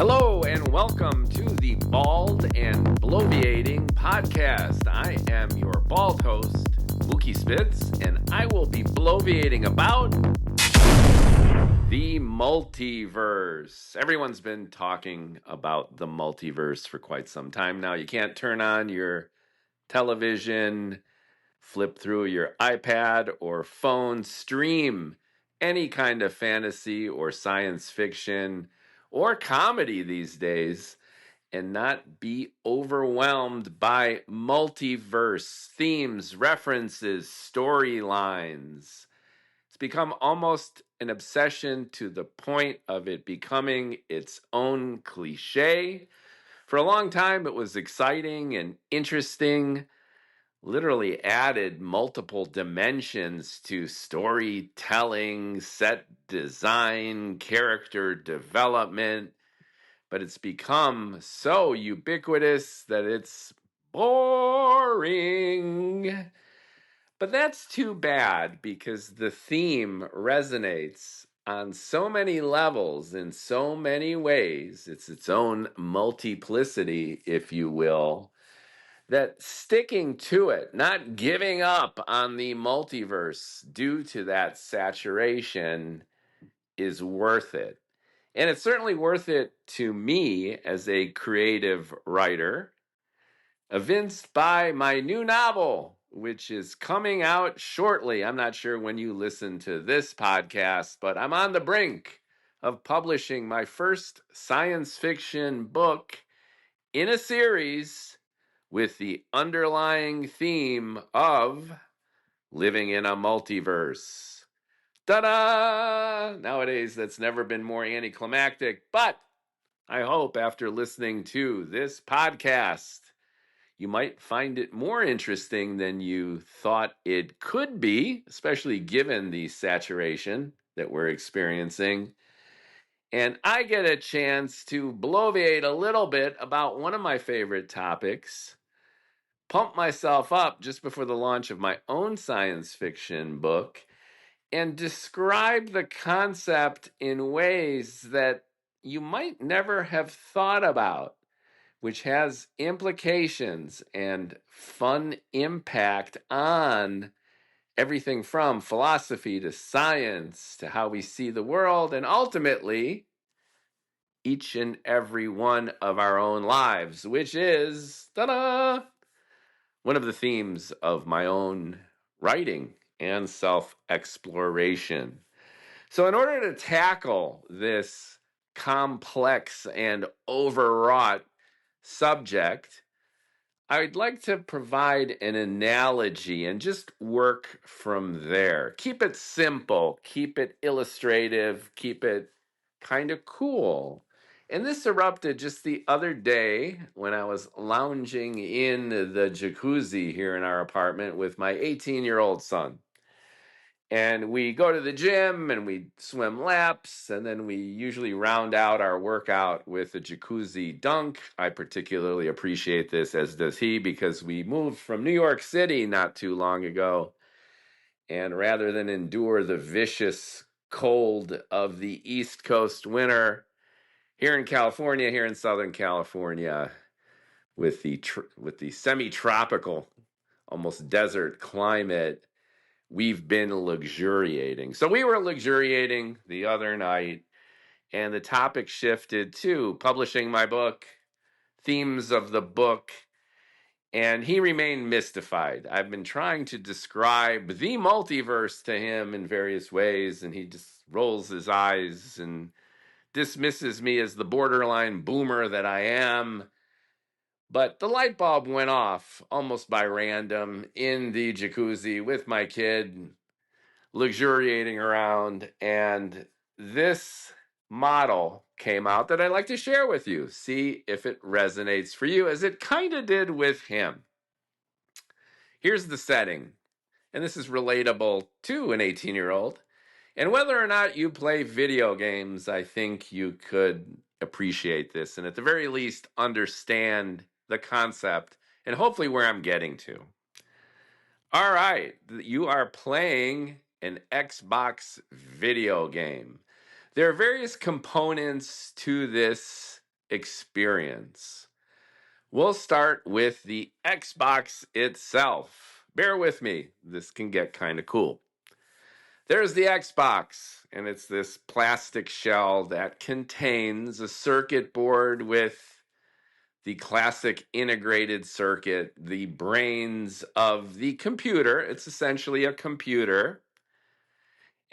Hello and welcome to the Bald and Bloviating podcast. I am your bald host, Mookie Spitz, and I will be bloviating about the multiverse. Everyone's been talking about the multiverse for quite some time now. You can't turn on your television, flip through your iPad or phone, stream any kind of fantasy or science fiction or comedy these days and not be overwhelmed by multiverse themes, references, storylines. It's become almost an obsession to the point of it becoming its own cliche. For a long time, it was exciting and interesting, literally added multiple dimensions to storytelling, set design, character development, but it's become so ubiquitous that it's boring. But that's too bad because the theme resonates on so many levels in so many ways. It's its own multiplicity, if you will, that sticking to it, not giving up on the multiverse due to that saturation, is worth it. And it's certainly worth it to me as a creative writer, evinced by my new novel, which is coming out shortly. I'm not sure when you listen to this podcast, but I'm on the brink of publishing my first science fiction book in a series with the underlying theme of living in a multiverse. Ta-da! Nowadays, that's never been more anticlimactic, but I hope after listening to this podcast, you might find it more interesting than you thought it could be, especially given the saturation that we're experiencing. And I get a chance to bloviate a little bit about one of my favorite topics, pump myself up just before the launch of my own science fiction book, and describe the concept in ways that you might never have thought about, which has implications and fun impact on everything from philosophy to science to how we see the world and ultimately each and every one of our own lives, which is, ta-da, one of the themes of my own writing and self-exploration. So in order to tackle this complex and overwrought subject, I'd like to provide an analogy and just work from there. Keep it simple, keep it illustrative, keep it kind of cool. And this erupted just the other day when I was lounging in the jacuzzi here in our apartment with my 18-year-old son. And we go to the gym and we swim laps, and then we usually round out our workout with a jacuzzi dunk. I particularly appreciate this, as does he, because we moved from New York City not too long ago. And rather than endure the vicious cold of the East Coast winter, here in California, here in Southern California, with the semi-tropical, almost desert climate, we've been luxuriating. So we were luxuriating the other night, and the topic shifted to publishing my book, themes of the book, and he remained mystified. I've been trying to describe the multiverse to him in various ways, and he just rolls his eyes and dismisses me as the borderline boomer that I am. But the light bulb went off almost by random in the jacuzzi with my kid, luxuriating around, and this model came out that I'd like to share with you. See if it resonates for you as it kind of did with him. Here's the setting, and this is relatable to an 18-year-old. And whether or not you play video games, I think you could appreciate this and at the very least understand the concept and hopefully where I'm getting to. All right, you are playing an Xbox video game. There are various components to this experience. We'll start with the Xbox itself. Bear with me, this can get kind of cool. There's the Xbox, and it's this plastic shell that contains a circuit board with the classic integrated circuit, the brains of the computer. It's essentially a computer.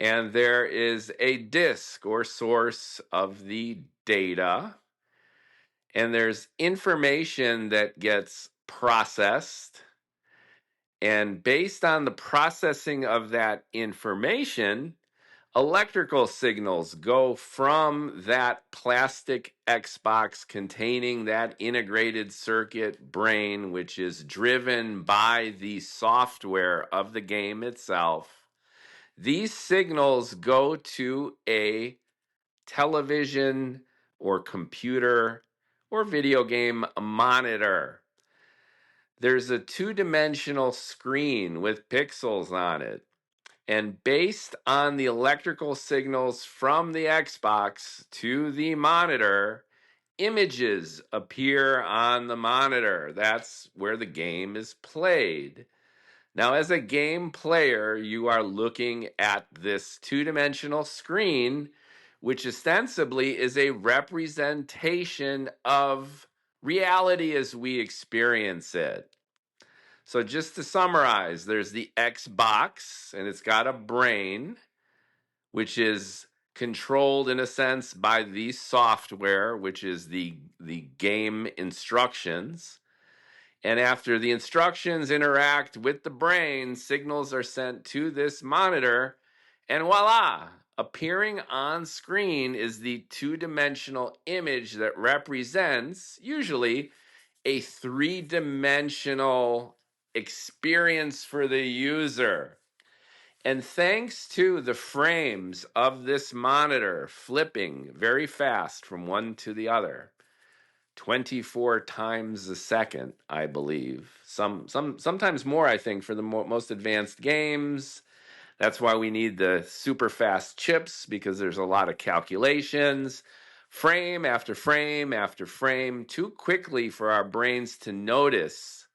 And there is a disk or source of the data. And there's information that gets processed. And based on the processing of that information, electrical signals go from that plastic Xbox containing that integrated circuit brain, which is driven by the software of the game itself. These signals go to a television or computer or video game monitor. There's a two-dimensional screen with pixels on it. And based on the electrical signals from the Xbox to the monitor, images appear on the monitor. That's where the game is played. Now, as a game player, you are looking at this two-dimensional screen, which ostensibly is a representation of reality as we experience it. So just to summarize, there's the Xbox, and it's got a brain, which is controlled in a sense by the software, which is the game instructions. And after the instructions interact with the brain, signals are sent to this monitor, and voila! Appearing on screen is the two-dimensional image that represents, usually, a three-dimensional experience for the user. And thanks to the frames of this monitor flipping very fast from one to the other, 24 times a second, I believe. Sometimes more, I think, for the most advanced games. That's why we need the super fast chips, because there's a lot of calculations. Frame after frame after frame, too quickly for our brains to notice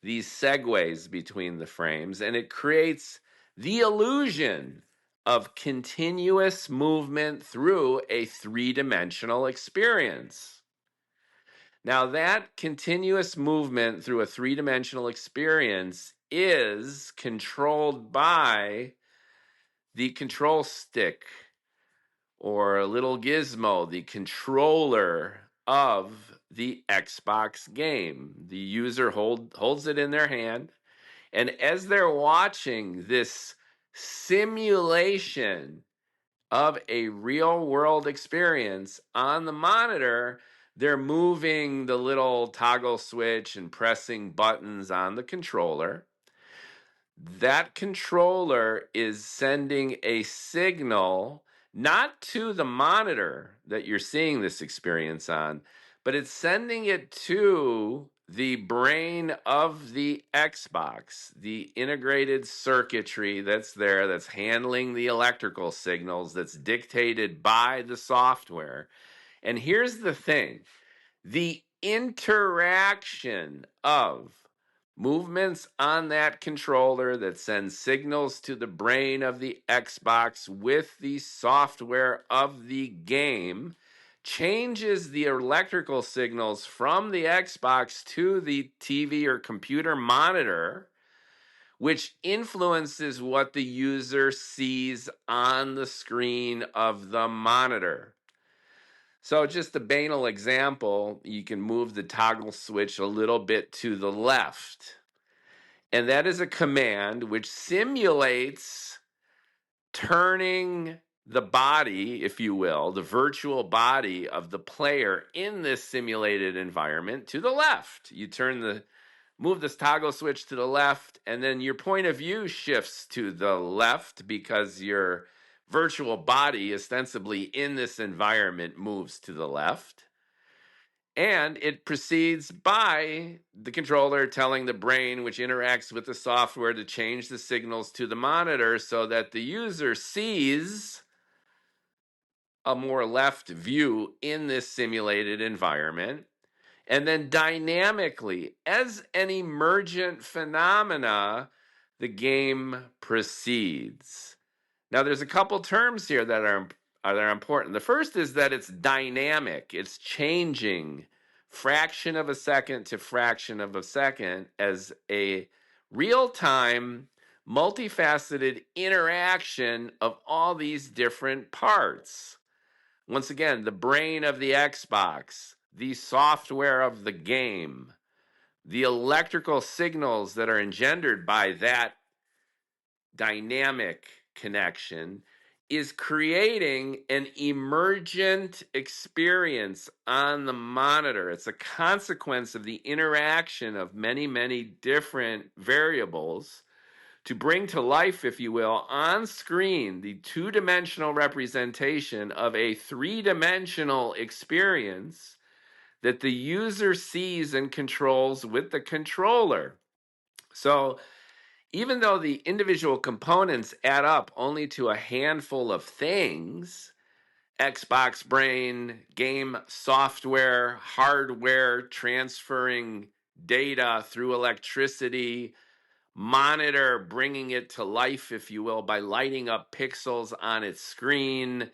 these segues between the frames, and it creates the illusion of continuous movement through a three-dimensional experience. Now, that continuous movement through a three-dimensional experience is controlled by the control stick or a little gizmo, the controller of the Xbox game. The user holds it in their hand, and as they're watching this simulation of a real world experience on the monitor, they're moving the little toggle switch and pressing buttons on the controller. That controller is sending a signal not to the monitor that you're seeing this experience on, but it's sending it to the brain of the Xbox, the integrated circuitry that's there, that's handling the electrical signals, that's dictated by the software. And here's the thing, the interaction of movements on that controller that sends signals to the brain of the Xbox with the software of the game changes the electrical signals from the Xbox to the TV or computer monitor, which influences what the user sees on the screen of the monitor. So just a banal example, you can move the toggle switch a little bit to the left. And that is a command which simulates turning the body, if you will, the virtual body of the player in this simulated environment to the left. You move this toggle switch to the left, and then your point of view shifts to the left because your virtual body, ostensibly in this environment, moves to the left. And it proceeds by the controller telling the brain, which interacts with the software, to change the signals to the monitor so that the user sees a more left view in this simulated environment. And then dynamically, as an emergent phenomena, the game proceeds. Now, there's a couple terms here that are important. The first is that it's dynamic, it's changing fraction of a second to fraction of a second as a real time, multifaceted interaction of all these different parts. Once again, the brain of the Xbox, the software of the game, the electrical signals that are engendered by that dynamic connection is creating an emergent experience on the monitor. It's a consequence of the interaction of many, many different variables to bring to life, if you will, on screen the two-dimensional representation of a three-dimensional experience that the user sees and controls with the controller. So even though the individual components add up only to a handful of things, Xbox brain, game software, hardware, transferring data through electricity, monitor bringing it to life, if you will, by lighting up pixels on its screen,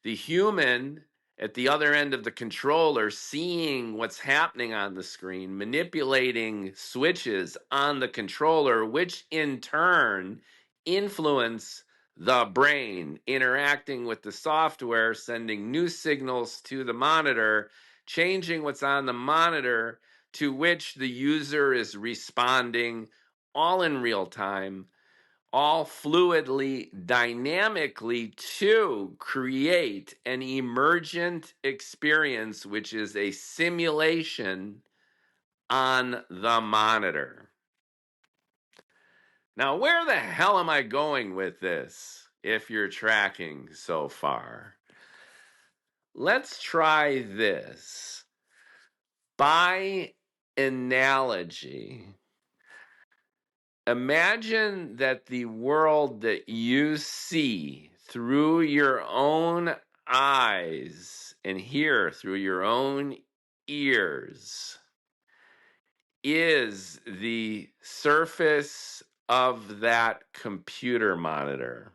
the human at the other end of the controller seeing what's happening on the screen, manipulating switches on the controller, which in turn influence the brain, interacting with the software, sending new signals to the monitor, changing what's on the monitor, to which the user is responding, all in real time, all fluidly, dynamically, to create an emergent experience, which is a simulation on the monitor. Now, where the hell am I going with this, if you're tracking so far? Let's try this. By analogy, imagine that the world that you see through your own eyes and hear through your own ears is the surface of that computer monitor.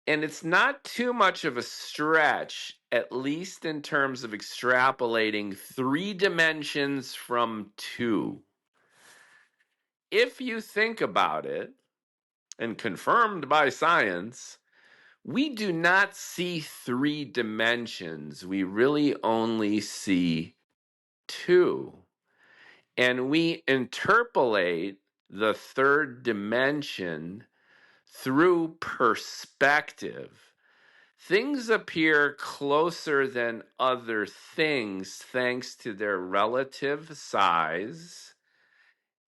And it's not too much of a stretch, at least in terms of extrapolating 3 dimensions from 2. If you think about it, and confirmed by science, we do not see 3 dimensions. We really only see 2. And we interpolate the 3rd dimension through perspective. Things appear closer than other things thanks to their relative size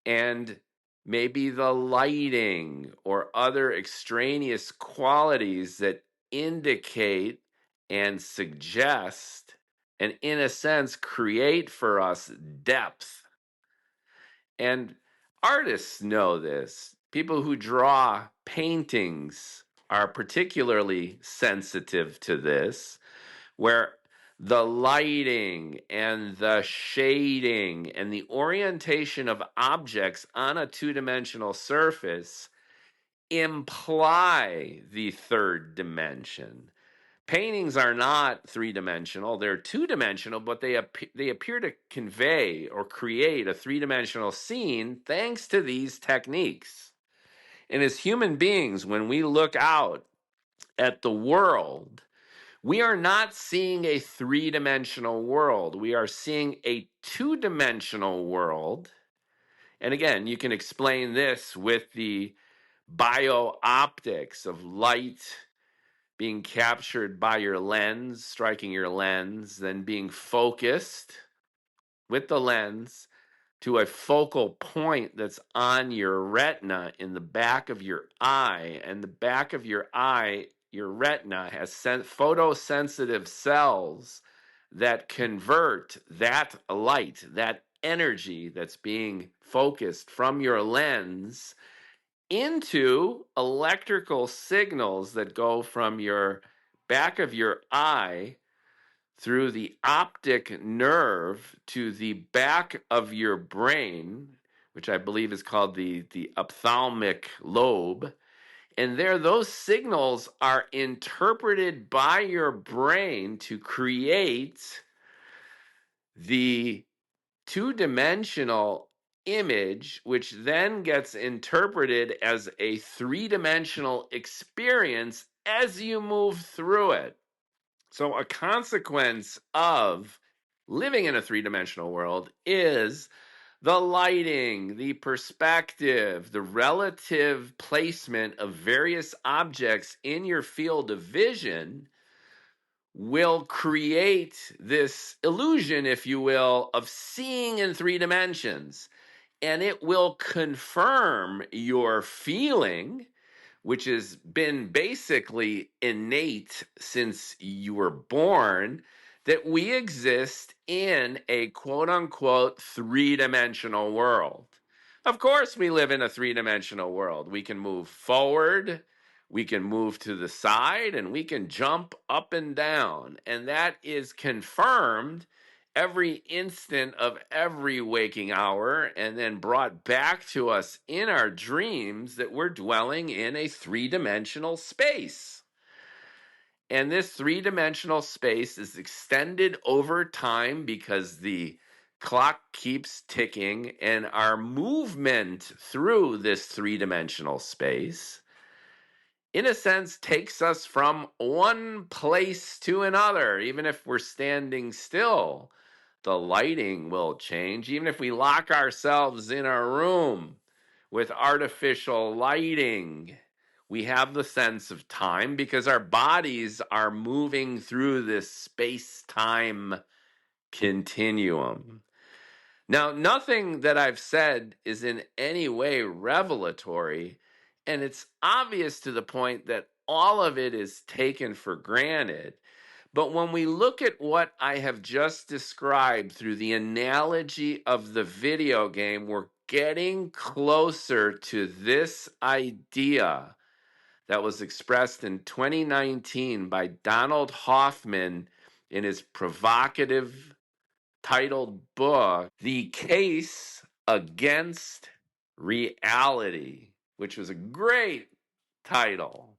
and maybe the lighting or other extraneous qualities that indicate and suggest and, in a sense, create for us depth. And artists know this. People who draw paintings are particularly sensitive to this, where the lighting and the shading and the orientation of objects on a two-dimensional surface imply the 3rd dimension. Paintings are not 3-dimensional, they're 2-dimensional, but they appear to convey or create a 3-dimensional scene thanks to these techniques. And as human beings, when we look out at the world, we are not seeing a 3-dimensional world. We are seeing a 2-dimensional world. And again, you can explain this with the bio-optics of light being captured by your lens, striking your lens, then being focused with the lens to a focal point that's on your retina in the back of your eye. And the back of your eye, your retina, has photosensitive cells that convert that light, that energy that's being focused from your lens into electrical signals that go from your back of your eye through the optic nerve to the back of your brain, which I believe is called the ophthalmic lobe. And there, those signals are interpreted by your brain to create the two-dimensional image, which then gets interpreted as a three-dimensional experience as you move through it. So a consequence of living in a three-dimensional world is the lighting, the perspective, the relative placement of various objects in your field of vision will create this illusion, if you will, of seeing in three dimensions. And it will confirm your feeling, which has been basically innate since you were born, that we exist in a quote unquote three-dimensional world. Of course, we live in a three-dimensional world. We can move forward, we can move to the side, and we can jump up and down. And that is confirmed every instant of every waking hour, and then brought back to us in our dreams that we're dwelling in a three-dimensional space. And this three-dimensional space is extended over time because the clock keeps ticking, and our movement through this three-dimensional space, in a sense, takes us from one place to another. Even if we're standing still, the lighting will change. Even if we lock ourselves in our room with artificial lighting, we have the sense of time because our bodies are moving through this space-time continuum. Now, nothing that I've said is in any way revelatory, and it's obvious to the point that all of it is taken for granted. But when we look at what I have just described through the analogy of the video game, we're getting closer to this idea that was expressed in 2019 by Donald Hoffman in his provocative titled book, The Case Against Reality, which was a great title.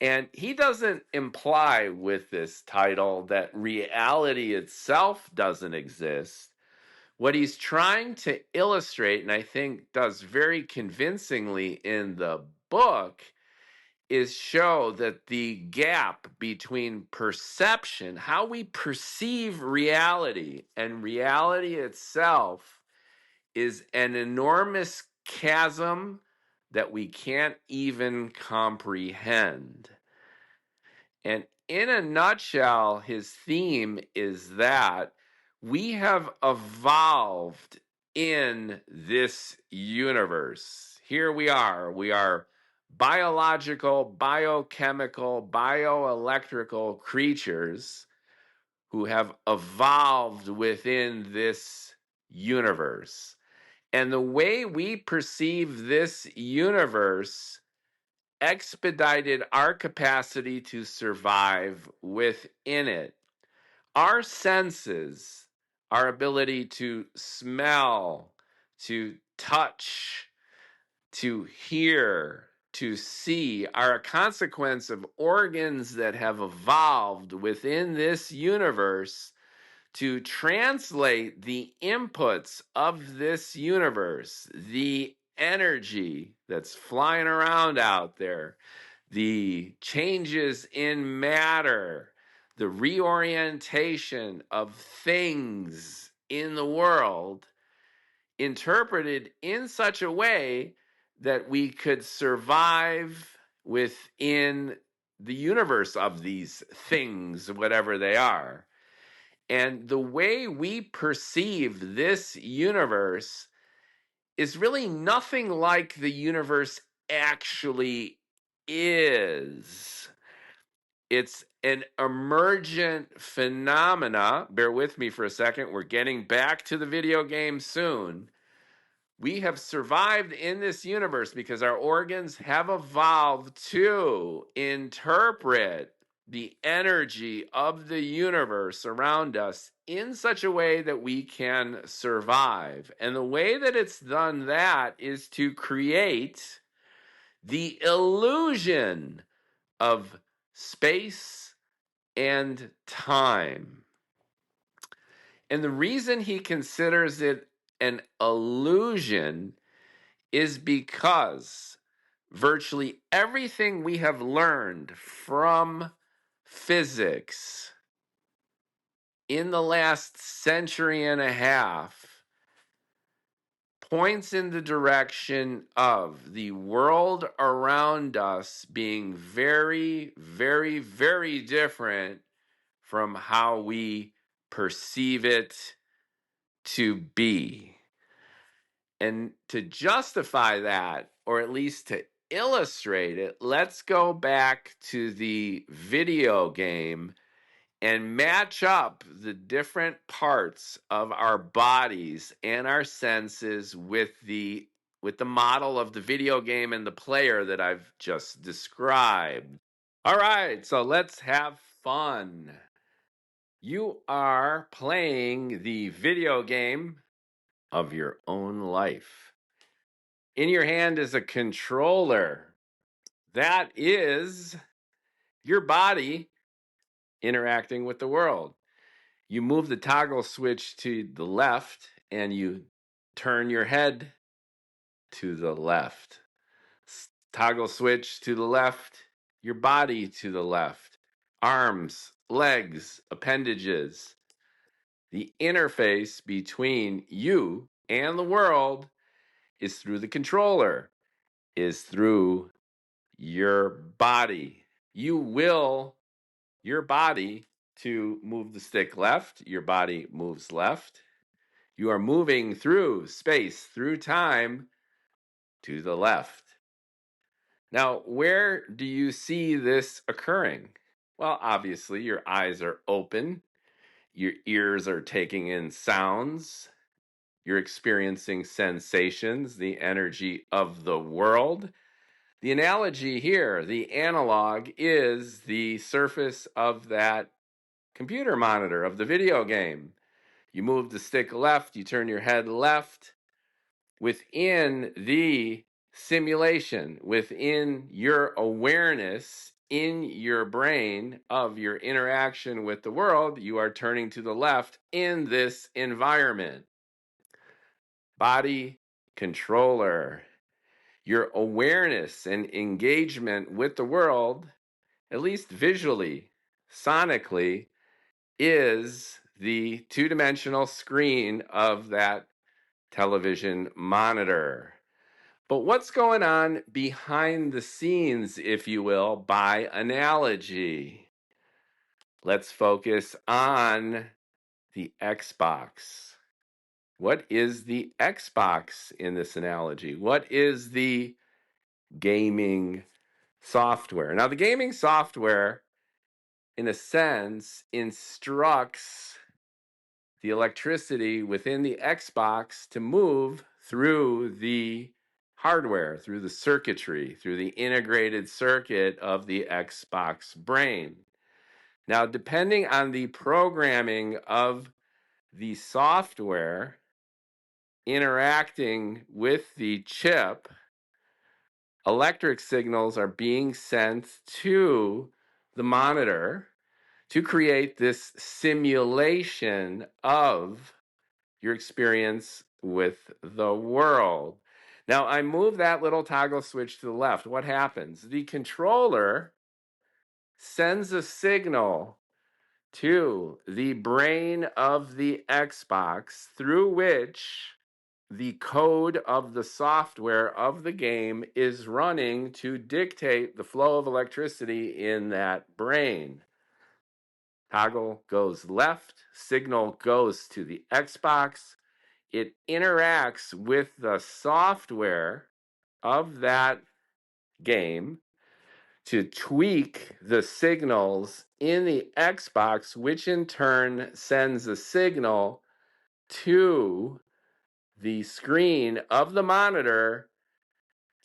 And he doesn't imply with this title that reality itself doesn't exist. What he's trying to illustrate, and I think does very convincingly in the book, is show that the gap between perception, how we perceive reality, and reality itself is an enormous chasm that we can't even comprehend. And in a nutshell, his theme is that we have evolved in this universe. Here we are biological, biochemical, bioelectrical creatures who have evolved within this universe. And the way we perceive this universe expedited our capacity to survive within it. Our senses, our ability to smell, to touch, to hear, to see, are a consequence of organs that have evolved within this universe to translate the inputs of this universe, the energy that's flying around out there, the changes in matter, the reorientation of things in the world, interpreted in such a way that we could survive within the universe of these things, whatever they are. And the way we perceive this universe is really nothing like the universe actually is. It's an emergent phenomena. Bear with me for a second. We're getting back to the video game soon. We have survived in this universe because our organs have evolved to interpret the energy of the universe around us in such a way that we can survive. And the way that it's done that is to create the illusion of space and time. And the reason he considers it an illusion is because virtually everything we have learned from physics in the last century and a half points in the direction of the world around us being very, very, very different from how we perceive it to be. And to justify that, or at least to illustrate it, let's go back to the video game and match up the different parts of our bodies and our senses with the model of the video game and the player that I've just described. All right, so let's have fun. You are playing the video game of your own life. In your hand is a controller. That is your body interacting with the world. You move the toggle switch to the left and you turn your head to the left. Toggle switch to the left, your body to the left. Arms, legs, appendages. The interface between you and the world is through the controller, is through your body. You will your body to move the stick left, your body moves left. You are moving through space, through time to the left. Now, where do you see this occurring? Well, obviously, your eyes are open, your ears are taking in sounds, you're experiencing sensations, the energy of the world. The analogy here, the analog, is the surface of that computer monitor of the video game. You move the stick left, you turn your head left. Within the simulation, within your awareness in your brain of your interaction with the world, you are turning to the left in this environment. Body controller. Your awareness and engagement with the world, at least visually, sonically, is the two-dimensional screen of that television monitor. But what's going on behind the scenes, if you will, by analogy? Let's focus on the Xbox. What is the Xbox in this analogy? What is the gaming software? Now, the gaming software, in a sense, instructs the electricity within the Xbox to move through the hardware, through the circuitry, through the integrated circuit of the Xbox brain. Now, depending on the programming of the software interacting with the chip, electric signals are being sent to the monitor to create this simulation of your experience with the world. Now, I move that little toggle switch to the left. What happens? The controller sends a signal to the brain of the Xbox through which the code of the software of the game is running to dictate the flow of electricity in that brain. Toggle goes left, signal goes to the Xbox. It interacts with the software of that game to tweak the signals in the Xbox, which in turn sends a signal to the screen of the monitor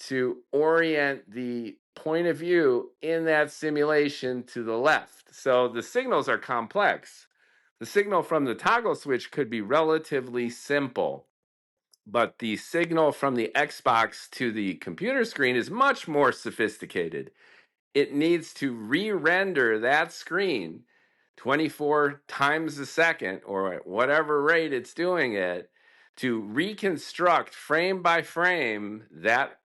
to orient the point of view in that simulation to the left. So the signals are complex. The signal from the toggle switch could be relatively simple, but the signal from the Xbox to the computer screen is much more sophisticated. It needs to re-render that screen 24 times a second or at whatever rate it's doing it to reconstruct frame by frame that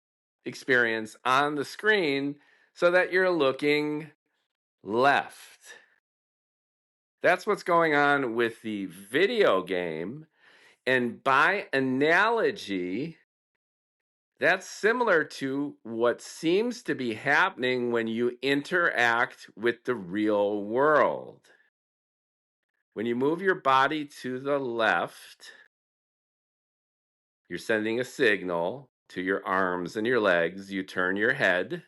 experience on the screen so that you're looking left. That's what's going on with the video game. And by analogy, that's similar to what seems to be happening when you interact with the real world. When you move your body to the left, you're sending a signal to your arms and your legs. You turn your head,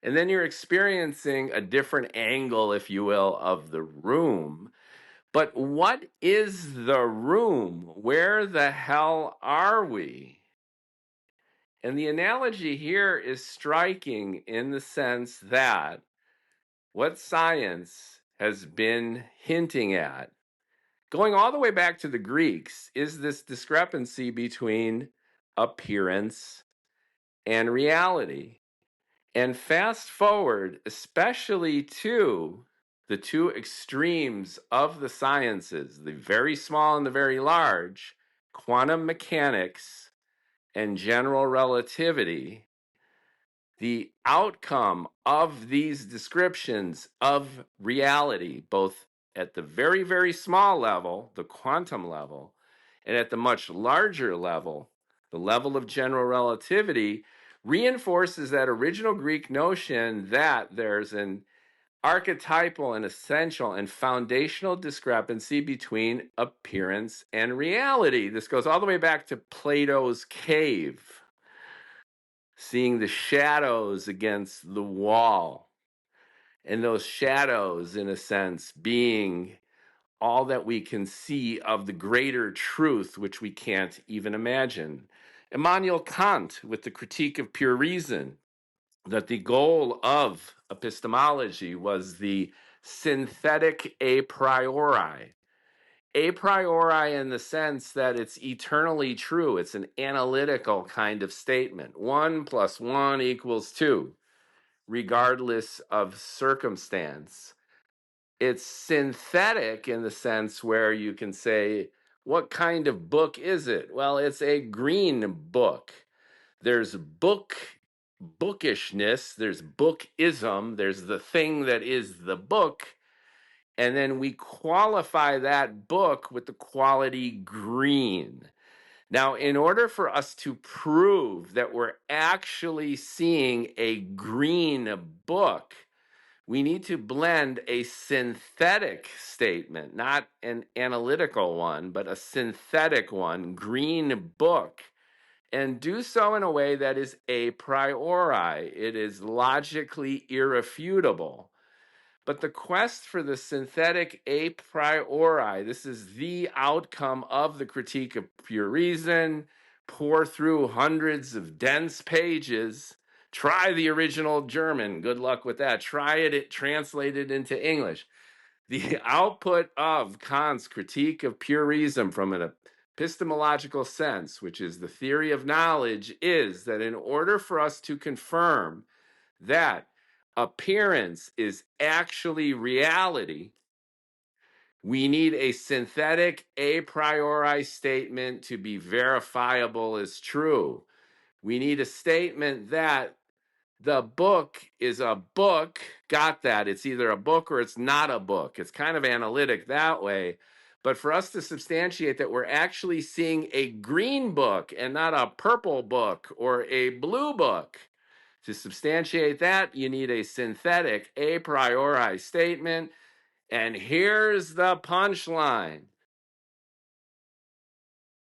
and then you're experiencing a different angle, if you will, of the room. But what is the room? Where the hell are we? And the analogy here is striking in the sense that what science has been hinting at, going all the way back to the Greeks, is this discrepancy between appearance and reality. And fast forward, especially to the two extremes of the sciences, the very small and the very large, quantum mechanics and general relativity. The outcome of these descriptions of reality, both at the very, very small level, the quantum level, and at the much larger level, the level of general relativity, reinforces that original Greek notion that there's an archetypal and essential and foundational discrepancy between appearance and reality. This goes all the way back to Plato's cave, seeing the shadows against the wall, and those shadows, in a sense, being all that we can see of the greater truth, which we can't even imagine. Immanuel Kant, with the Critique of Pure Reason, that the goal of epistemology was the synthetic a priori. A priori in the sense that it's eternally true. It's an analytical kind of statement. 1 + 1 = 2, regardless of circumstance. It's synthetic in the sense where you can say, what kind of book is it? Well, it's a green book. There's bookishness, there's bookism, there's the thing that is the book, and then we qualify that book with the quality green. Now, in order for us to prove that we're actually seeing a green book, we need to blend a synthetic statement, not an analytical one, but a synthetic one, green book, and do so in a way that is a priori. It is logically irrefutable. But the quest for the synthetic a priori, this is the outcome of the Critique of Pure Reason. Pour through hundreds of dense pages. Try the original German. Good luck with that. Try it translated into English. The output of Kant's Critique of Pure Reason from an epistemological sense, which is the theory of knowledge, is that in order for us to confirm that appearance is actually reality, we need a synthetic a priori statement to be verifiable as true. We need a statement that the book is a book. Got that? It's either a book or it's not a book. It's kind of analytic that way. But for us to substantiate that we're actually seeing a green book and not a purple book or a blue book, to substantiate that, you need a synthetic a priori statement. And here's the punchline.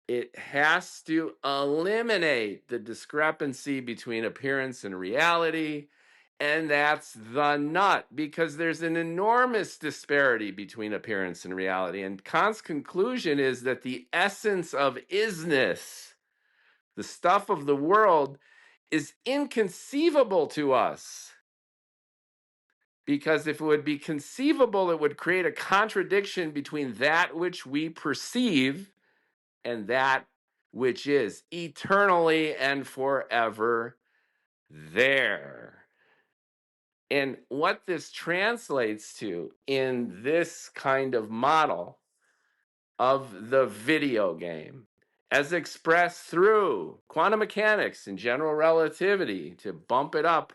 It has to eliminate the discrepancy between appearance and reality. And that's the nut, because there's an enormous disparity between appearance and reality. And Kant's conclusion is that the essence of isness, the stuff of the world, is inconceivable to us. Because if it would be conceivable, it would create a contradiction between that which we perceive and that which is eternally and forever there. And what this translates to in this kind of model of the video game, as expressed through quantum mechanics and general relativity, to bump it up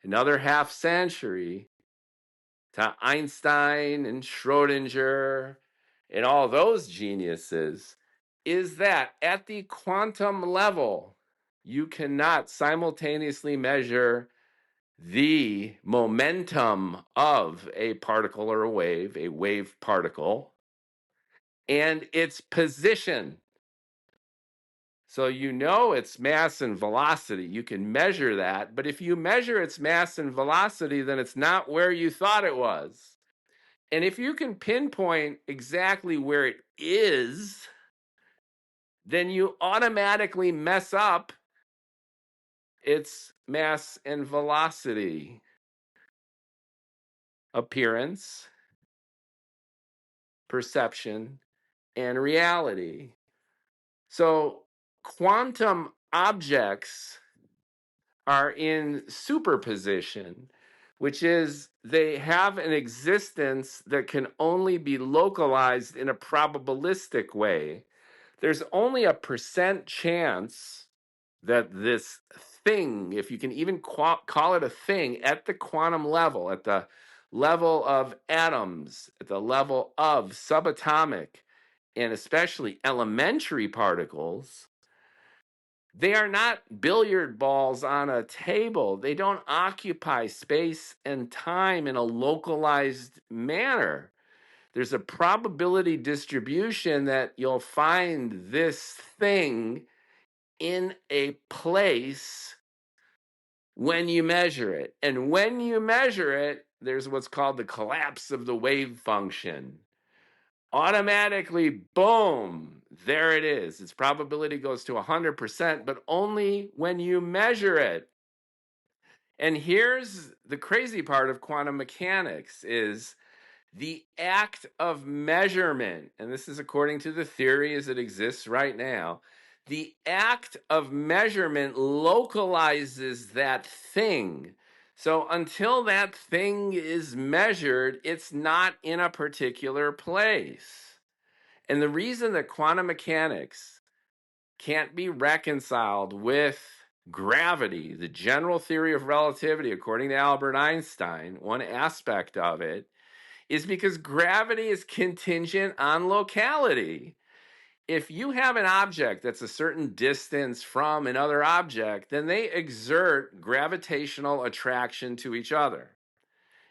another half century to Einstein and Schrodinger and all those geniuses, is that at the quantum level, you cannot simultaneously measure the momentum of a particle or a wave particle, and its position. So you know its mass and velocity. You can measure that. But if you measure its mass and velocity, then it's not where you thought it was. And if you can pinpoint exactly where it is, then you automatically mess up its mass and velocity, appearance, perception, and reality. So quantum objects are in superposition, which is they have an existence that can only be localized in a probabilistic way. There's only a percent chance that this thing, if you can even call it a thing, at the quantum level, at the level of atoms, at the level of subatomic, and especially elementary particles, they are not billiard balls on a table. They don't occupy space and time in a localized manner. There's a probability distribution that you'll find this thing in a place when you measure it. And when you measure it, there's what's called the collapse of the wave function. Automatically, boom, there it is. Its probability goes to 100%, but only when you measure it. And here's the crazy part of quantum mechanics is the act of measurement, and this is according to the theory as it exists right now, the act of measurement localizes that thing. So until that thing is measured, it's not in a particular place. And the reason that quantum mechanics can't be reconciled with gravity, the general theory of relativity, according to Albert Einstein, one aspect of it, is because gravity is contingent on locality. If you have an object that's a certain distance from another object, then they exert gravitational attraction to each other.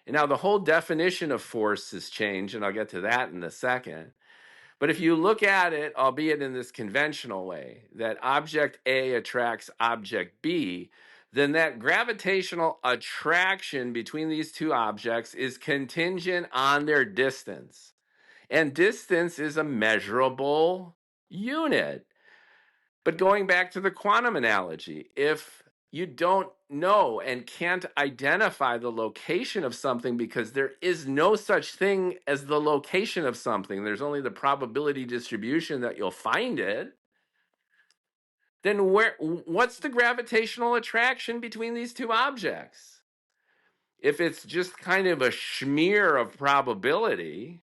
And now the whole definition of force has changed, and I'll get to that in a second. But if you look at it, albeit in this conventional way, that object A attracts object B, then that gravitational attraction between these two objects is contingent on their distance. And distance is a measurable unit. But going back to the quantum analogy, if you don't know and can't identify the location of something because there is no such thing as the location of something, there's only the probability distribution that you'll find it, then what's the gravitational attraction between these two objects? If it's just kind of a smear of probability,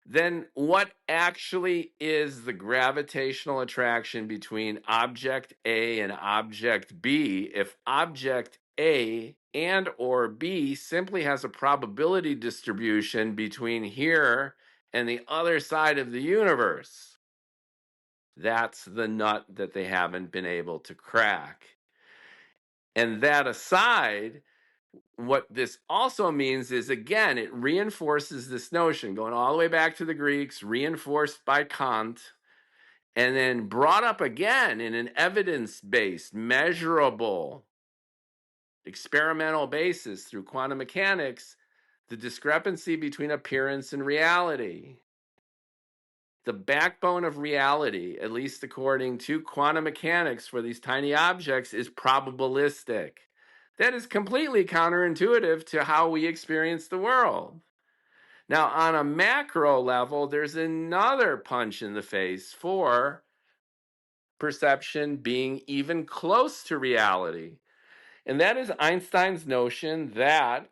then what actually is the gravitational attraction between object A and object B if object A and or B simply has a probability distribution between here and the other side of the universe? That's the nut that they haven't been able to crack. And that aside, what this also means is, again, it reinforces this notion, going all the way back to the Greeks, reinforced by Kant, and then brought up again in an evidence-based, measurable, experimental basis through quantum mechanics, the discrepancy between appearance and reality. the backbone of reality, at least according to quantum mechanics for these tiny objects, is probabilistic. That is completely counterintuitive to how we experience the world. Now, on a macro level, there's another punch in the face for perception being even close to reality. And that is Einstein's notion that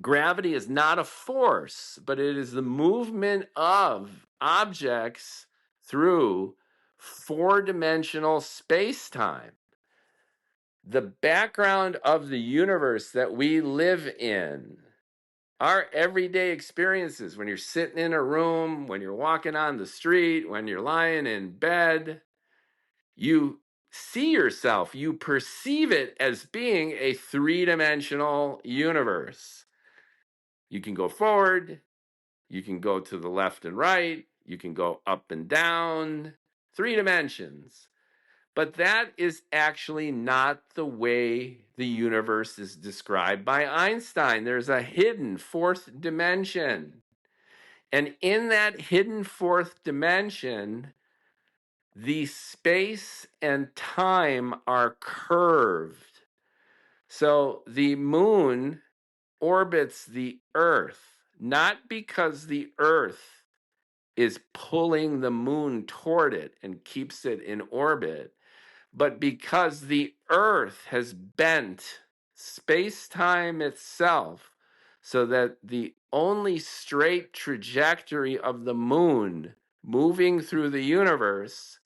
gravity is not a force, but it is the movement of objects through four-dimensional space-time. The background of the universe that we live in, our everyday experiences, when you're sitting in a room, when you're walking on the street, when you're lying in bed, you see yourself, you perceive it as being a three-dimensional universe. You can go forward, you can go to the left and right, you can go up and down, 3 dimensions. But that is actually not the way the universe is described by Einstein. There's a hidden fourth dimension. And in that hidden fourth dimension, the space and time are curved. So the moon orbits the Earth, not because the Earth is pulling the moon toward it and keeps it in orbit, but because the Earth has bent space-time itself so that the only straight trajectory of the moon moving through the universe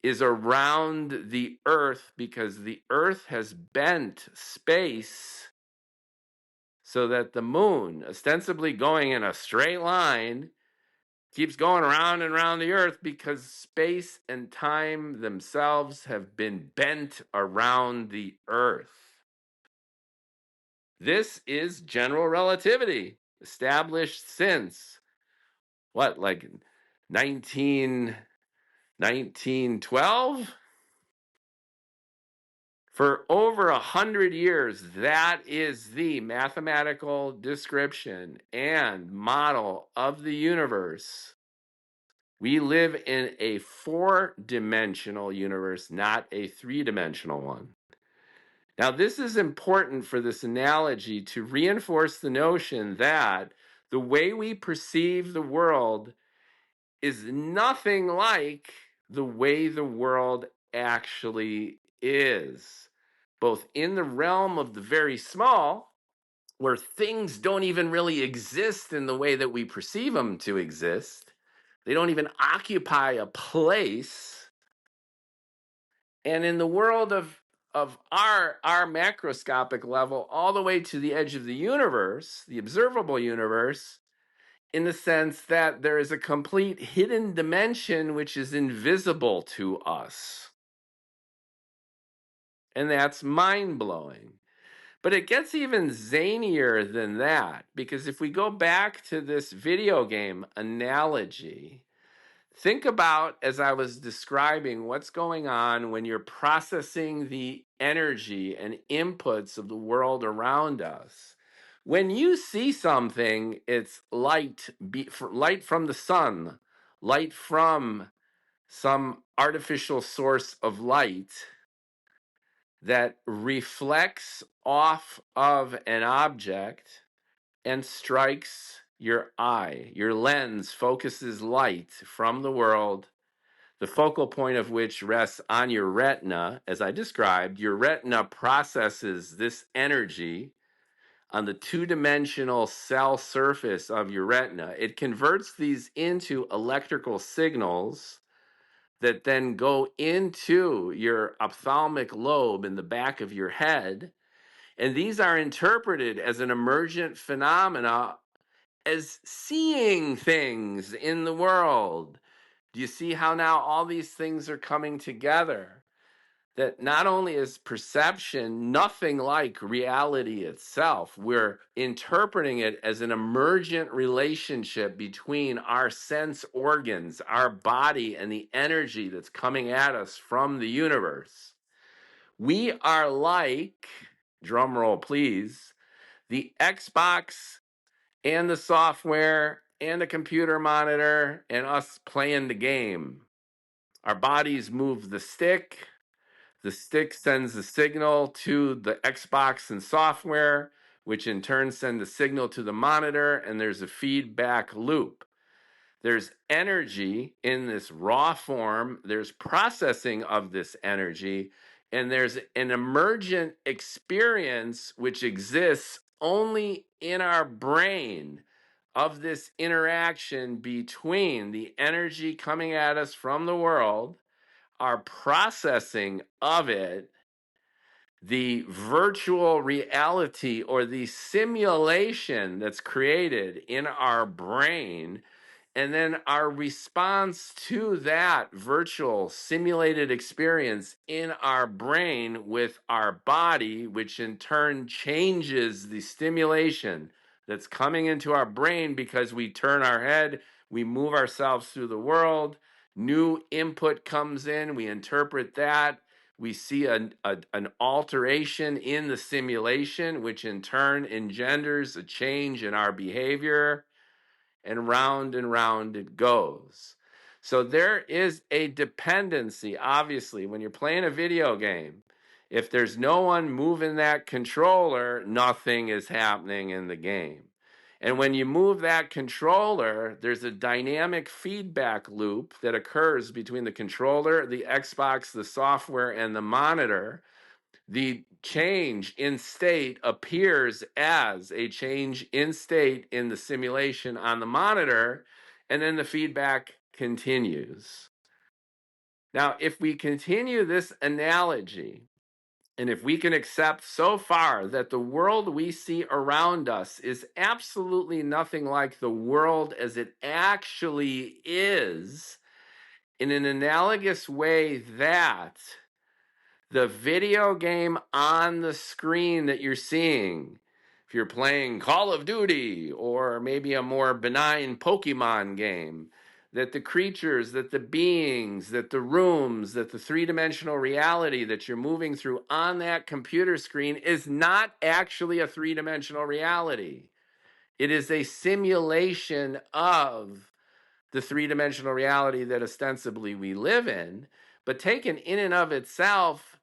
is around the Earth, because the Earth has bent space so that the moon, ostensibly going in a straight line, keeps going around and around the Earth because space and time themselves have been bent around the Earth. This is general relativity, established since, what, like 1912? For over 100 years, that is the mathematical description and model of the universe. We live in a four-dimensional universe, not a three-dimensional one. Now, this is important for this analogy to reinforce the notion that the way we perceive the world is nothing like the way the world actually is, both in the realm of the very small, where things don't even really exist in the way that we perceive them to exist. They don't even occupy a place. And in the world of our macroscopic level, all the way to the edge of the universe, the observable universe, in the sense that there is a complete hidden dimension which is invisible to us. And that's mind-blowing. But it gets even zanier than that, because if we go back to this video game analogy, think about, as I was describing, what's going on when you're processing the energy and inputs of the world around us. When you see something, it's light from the sun, light from some artificial source of light that reflects off of an object and strikes your eye. Your lens focuses light from the world, the focal point of which rests on your retina. As I described, your retina processes this energy on the two-dimensional cell surface of your retina. It converts these into electrical signals that then go into your ophthalmic lobe in the back of your head. And these are interpreted as an emergent phenomena, as seeing things in the world. Do you see how now all these things are coming together? That not only is perception nothing like reality itself, we're interpreting it as an emergent relationship between our sense organs, our body, and the energy that's coming at us from the universe. We are like, drum roll please, the Xbox and the software and a computer monitor and us playing the game. Our bodies move the stick. The stick sends the signal to the Xbox and software, which in turn send the signal to the monitor, and there's a feedback loop. There's energy in this raw form, there's processing of this energy, and there's an emergent experience which exists only in our brain of this interaction between the energy coming at us from the world, our processing of it, the virtual reality or the simulation that's created in our brain, and then our response to that virtual simulated experience in our brain with our body, which in turn changes the stimulation that's coming into our brain because we turn our head, we move ourselves through the world, new input comes in, we interpret that. We see an alteration in the simulation, which in turn engenders a change in our behavior, and round it goes. So there is a dependency, obviously, when you're playing a video game. If there's no one moving that controller, nothing is happening in the game. And when you move that controller, there's a dynamic feedback loop that occurs between the controller, the Xbox, the software, and the monitor. The change in state appears as a change in state in the simulation on the monitor, and then the feedback continues. Now, if we continue this analogy, and if we can accept so far that the world we see around us is absolutely nothing like the world as it actually is, in an analogous way that the video game on the screen that you're seeing, if you're playing Call of Duty or maybe a more benign Pokemon game, that the creatures, that the beings, that the rooms, that the three-dimensional reality that you're moving through on that computer screen is not actually a three-dimensional reality. It is a simulation of the three-dimensional reality that ostensibly we live in, but taken in and of itself,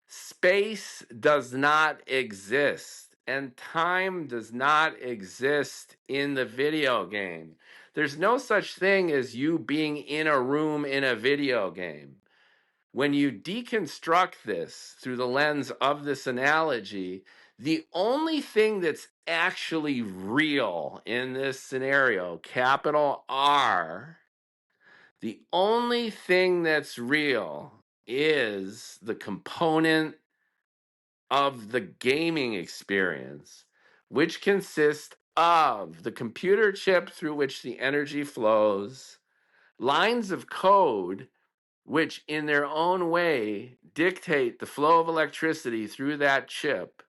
space does not exist, and time does not exist in the video game. There's no such thing as you being in a room in a video game. When you deconstruct this through the lens of this analogy, the only thing that's actually real in this scenario, capital R, the only thing that's real is the component of the gaming experience, which consists of the computer chip through which the energy flows, lines of code, which in their own way dictate the flow of electricity through that chip,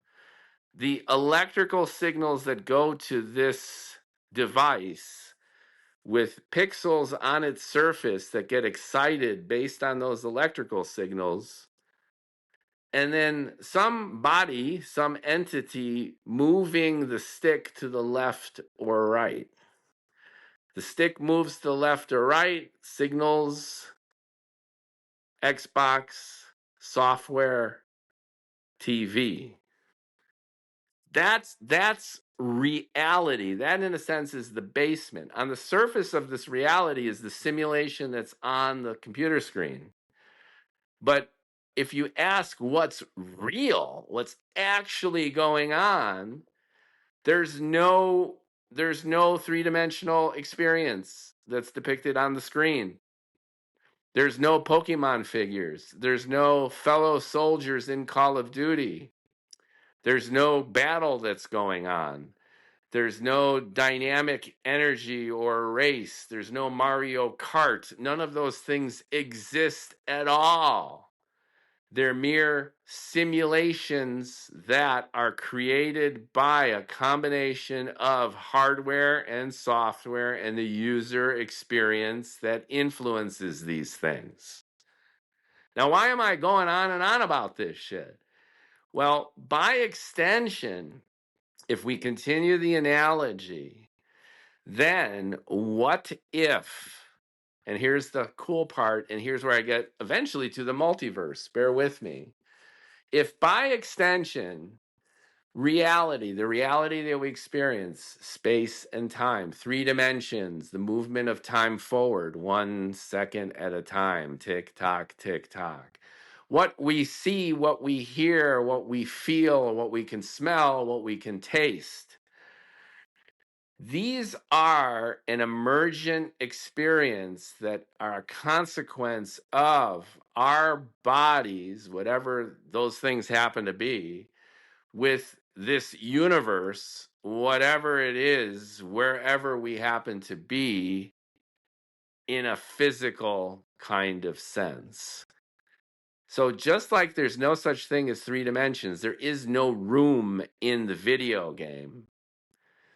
the electrical signals that go to this device with pixels on its surface that get excited based on those electrical signals, and then some body, some entity moving the stick to the left or right. The stick moves to the left or right, signals, Xbox, software, TV. That's reality. That in a sense is the basement. On the surface of this reality is the simulation that's on the computer screen. But if you ask what's real, what's actually going on, there's no three-dimensional experience that's depicted on the screen. There's no Pokemon figures. There's no fellow soldiers in Call of Duty. There's no battle that's going on. There's no dynamic energy or race. There's no Mario Kart. None of those things exist at all. They're mere simulations that are created by a combination of hardware and software and the user experience that influences these things. Now, why am I going on and on about this shit? Well, by extension, if we continue the analogy, then what if, and here's the cool part, and here's where I get eventually to the multiverse, bear with me. If by extension, reality, the reality that we experience, space and time, 3 dimensions, the movement of time forward, 1 second at a time, tick tock, tick tock. What we see, what we hear, what we feel, what we can smell, what we can taste. These are an emergent experience that are a consequence of our bodies, whatever those things happen to be, with this universe, whatever it is, wherever we happen to be, in a physical kind of sense. So just like there's no such thing as 3 dimensions, there is no room in the video game.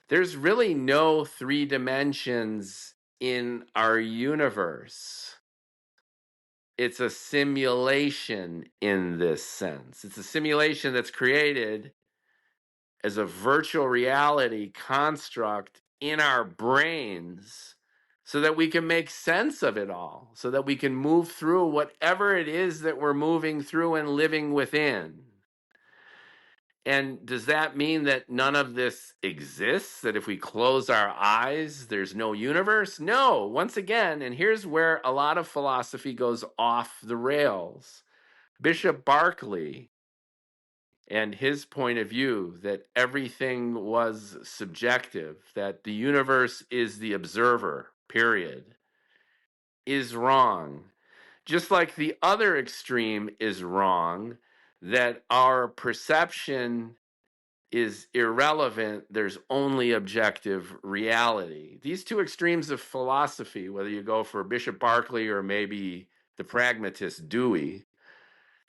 There's really no 3 dimensions in our universe. It's a simulation in this sense. It's a simulation that's created as a virtual reality construct in our brains so that we can make sense of it all, so that we can move through whatever it is that we're moving through and living within. And does that mean that none of this exists? That if we close our eyes, there's no universe? No, once again, and here's where a lot of philosophy goes off the rails. Bishop Berkeley and his point of view that everything was subjective, that the universe is the observer, period, is wrong. Just like the other extreme is wrong, that our perception is irrelevant, there's only objective reality. These 2 extremes of philosophy, whether you go for Bishop Berkeley or maybe the pragmatist Dewey,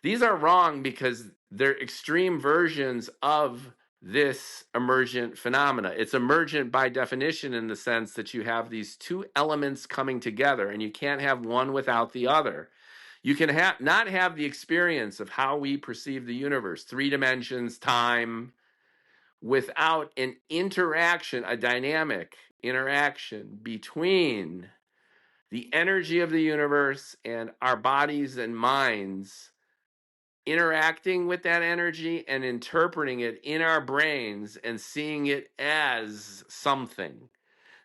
these are wrong because they're extreme versions of this emergent phenomena. It's emergent by definition in the sense that you have these 2 elements coming together and you can't have one without the other. You can not have the experience of how we perceive the universe, 3 dimensions, time, without an interaction, a dynamic interaction between the energy of the universe and our bodies and minds interacting with that energy and interpreting it in our brains and seeing it as something.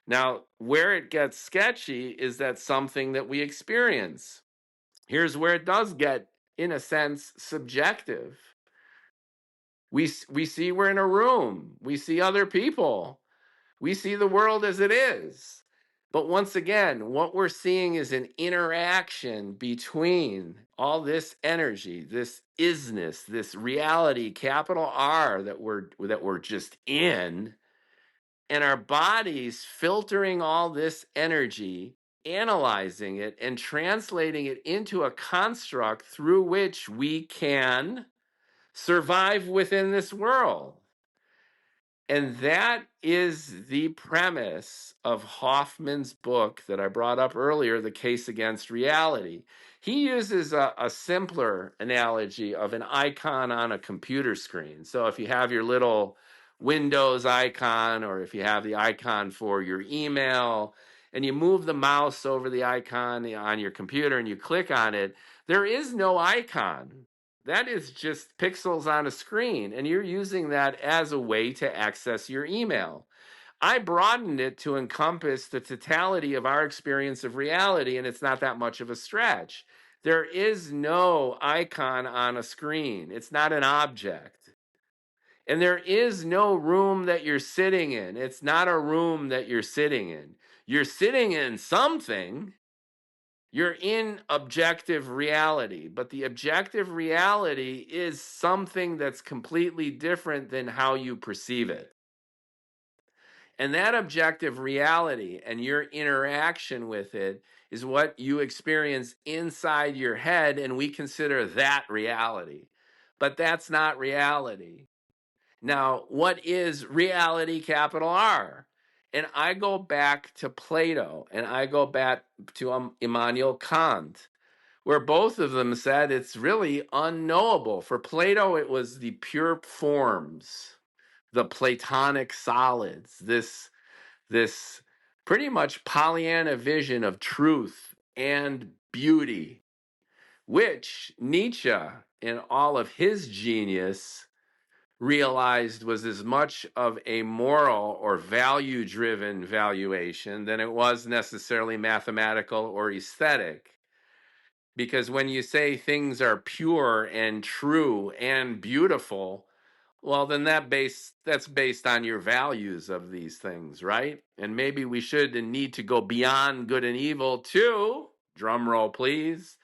Now, where it gets sketchy is that something that we experience. Here's where it does get, in a sense, subjective. We see we're in a room. We see other people. We see the world as it is. But once again, what we're seeing is an interaction between all this energy, this isness, this reality, capital R, that we're just in, and our bodies filtering all this energy, analyzing it, and translating it into a construct through which we can survive within this world. And that is the premise of Hoffman's book that I brought up earlier, The Case Against Reality. He uses a simpler analogy of an icon on a computer screen. So if you have your little Windows icon, or if you have the icon for your email, and you move the mouse over the icon on your computer and you click on it, there is no icon. That is just pixels on a screen, and you're using that as a way to access your email. I broadened it to encompass the totality of our experience of reality, and it's not that much of a stretch. There is no icon on a screen. It's not an object. And there is no room that you're sitting in. It's not a room that you're sitting in. You're sitting in something. You're in objective reality, but the objective reality is something that's completely different than how you perceive it. And that objective reality and your interaction with it is what you experience inside your head, and we consider that reality. But that's not reality. Now, what is reality, capital R? And I go back to Plato, and I go back to Immanuel Kant, where both of them said it's really unknowable. For Plato, it was the pure forms, the Platonic solids, this pretty much Pollyanna vision of truth and beauty, which Nietzsche, in all of his genius, realized was as much of a moral or value driven valuation than it was necessarily mathematical or aesthetic. Because when you say things are pure and true and beautiful, well, then that's based on your values of these things, right? And maybe we should and need to go beyond good and evil to, drum roll please,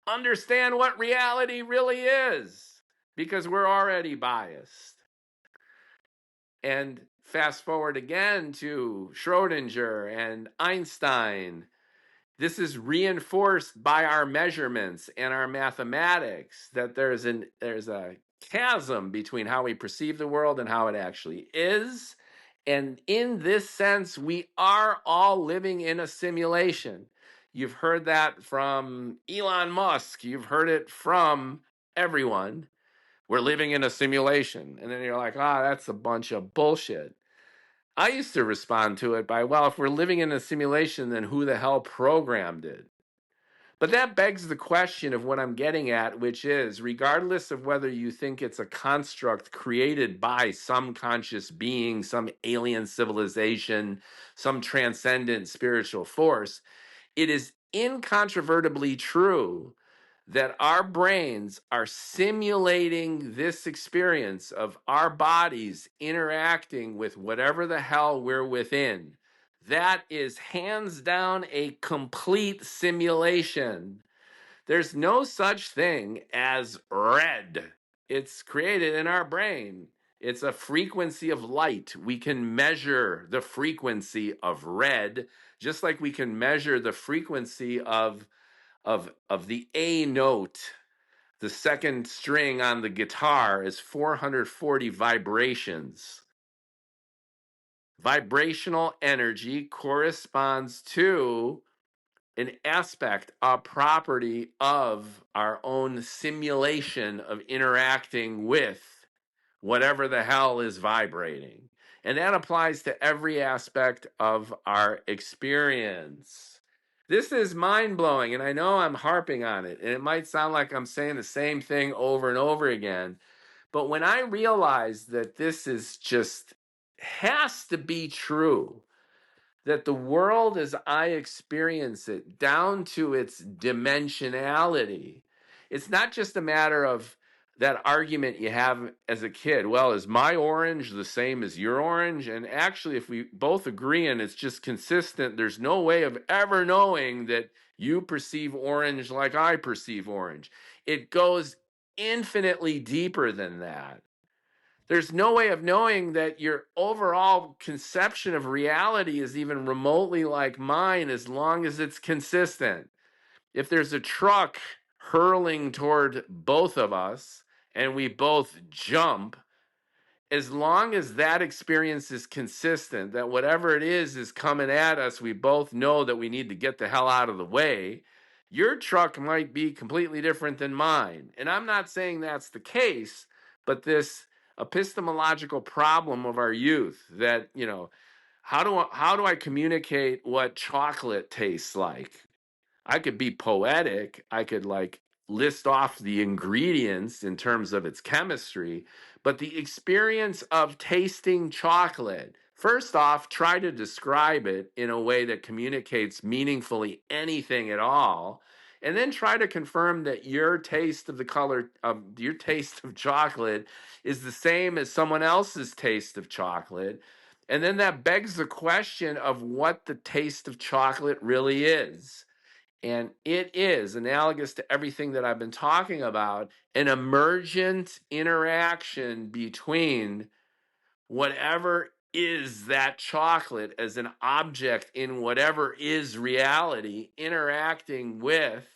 understand what reality really is, because we're already biased. And fast forward again to Schrodinger and Einstein. This is reinforced by our measurements and our mathematics that there's a chasm between how we perceive the world and how it actually is. And in this sense, we are all living in a simulation. You've heard that from Elon Musk. You've heard it from everyone. We're living in a simulation. And then you're like, that's a bunch of bullshit. I used to respond to it by, well, if we're living in a simulation, then who the hell programmed it? But that begs the question of what I'm getting at, which is, regardless of whether you think it's a construct created by some conscious being, some alien civilization, some transcendent spiritual force, it is incontrovertibly true that our brains are simulating this experience of our bodies interacting with whatever the hell we're within. That is hands down a complete simulation. There's no such thing as red. It's created in our brain. It's a frequency of light. We can measure the frequency of red, just like we can measure the frequency of the A note. The second string on the guitar is 440 vibrations. Vibrational energy corresponds to an aspect, a property of our own simulation of interacting with whatever the hell is vibrating. And that applies to every aspect of our experience. This is mind blowing, and I know I'm harping on it, and it might sound like I'm saying the same thing over and over again. But when I realized that this is just has to be true, that the world as I experience it, down to its dimensionality, it's not just a matter of that argument you have as a kid. Well, is my orange the same as your orange? And actually, if we both agree and it's just consistent, there's no way of ever knowing that you perceive orange like I perceive orange. It goes infinitely deeper than that. There's no way of knowing that your overall conception of reality is even remotely like mine as long as it's consistent. If there's a truck hurling toward both of us and we both jump, as long as that experience is consistent, that whatever it is coming at us, we both know that we need to get the hell out of the way. Your truck might be completely different than mine. And I'm not saying that's the case, but this epistemological problem of our youth that, how do I communicate what chocolate tastes like? I could be poetic. I could list off the ingredients in terms of its chemistry, but the experience of tasting chocolate, first off, try to describe it in a way that communicates meaningfully anything at all. And then try to confirm that your taste of your taste of chocolate is the same as someone else's taste of chocolate. And then that begs the question of what the taste of chocolate really is. And it is analogous to everything that I've been talking about, an emergent interaction between whatever is that chocolate as an object in whatever is reality, interacting with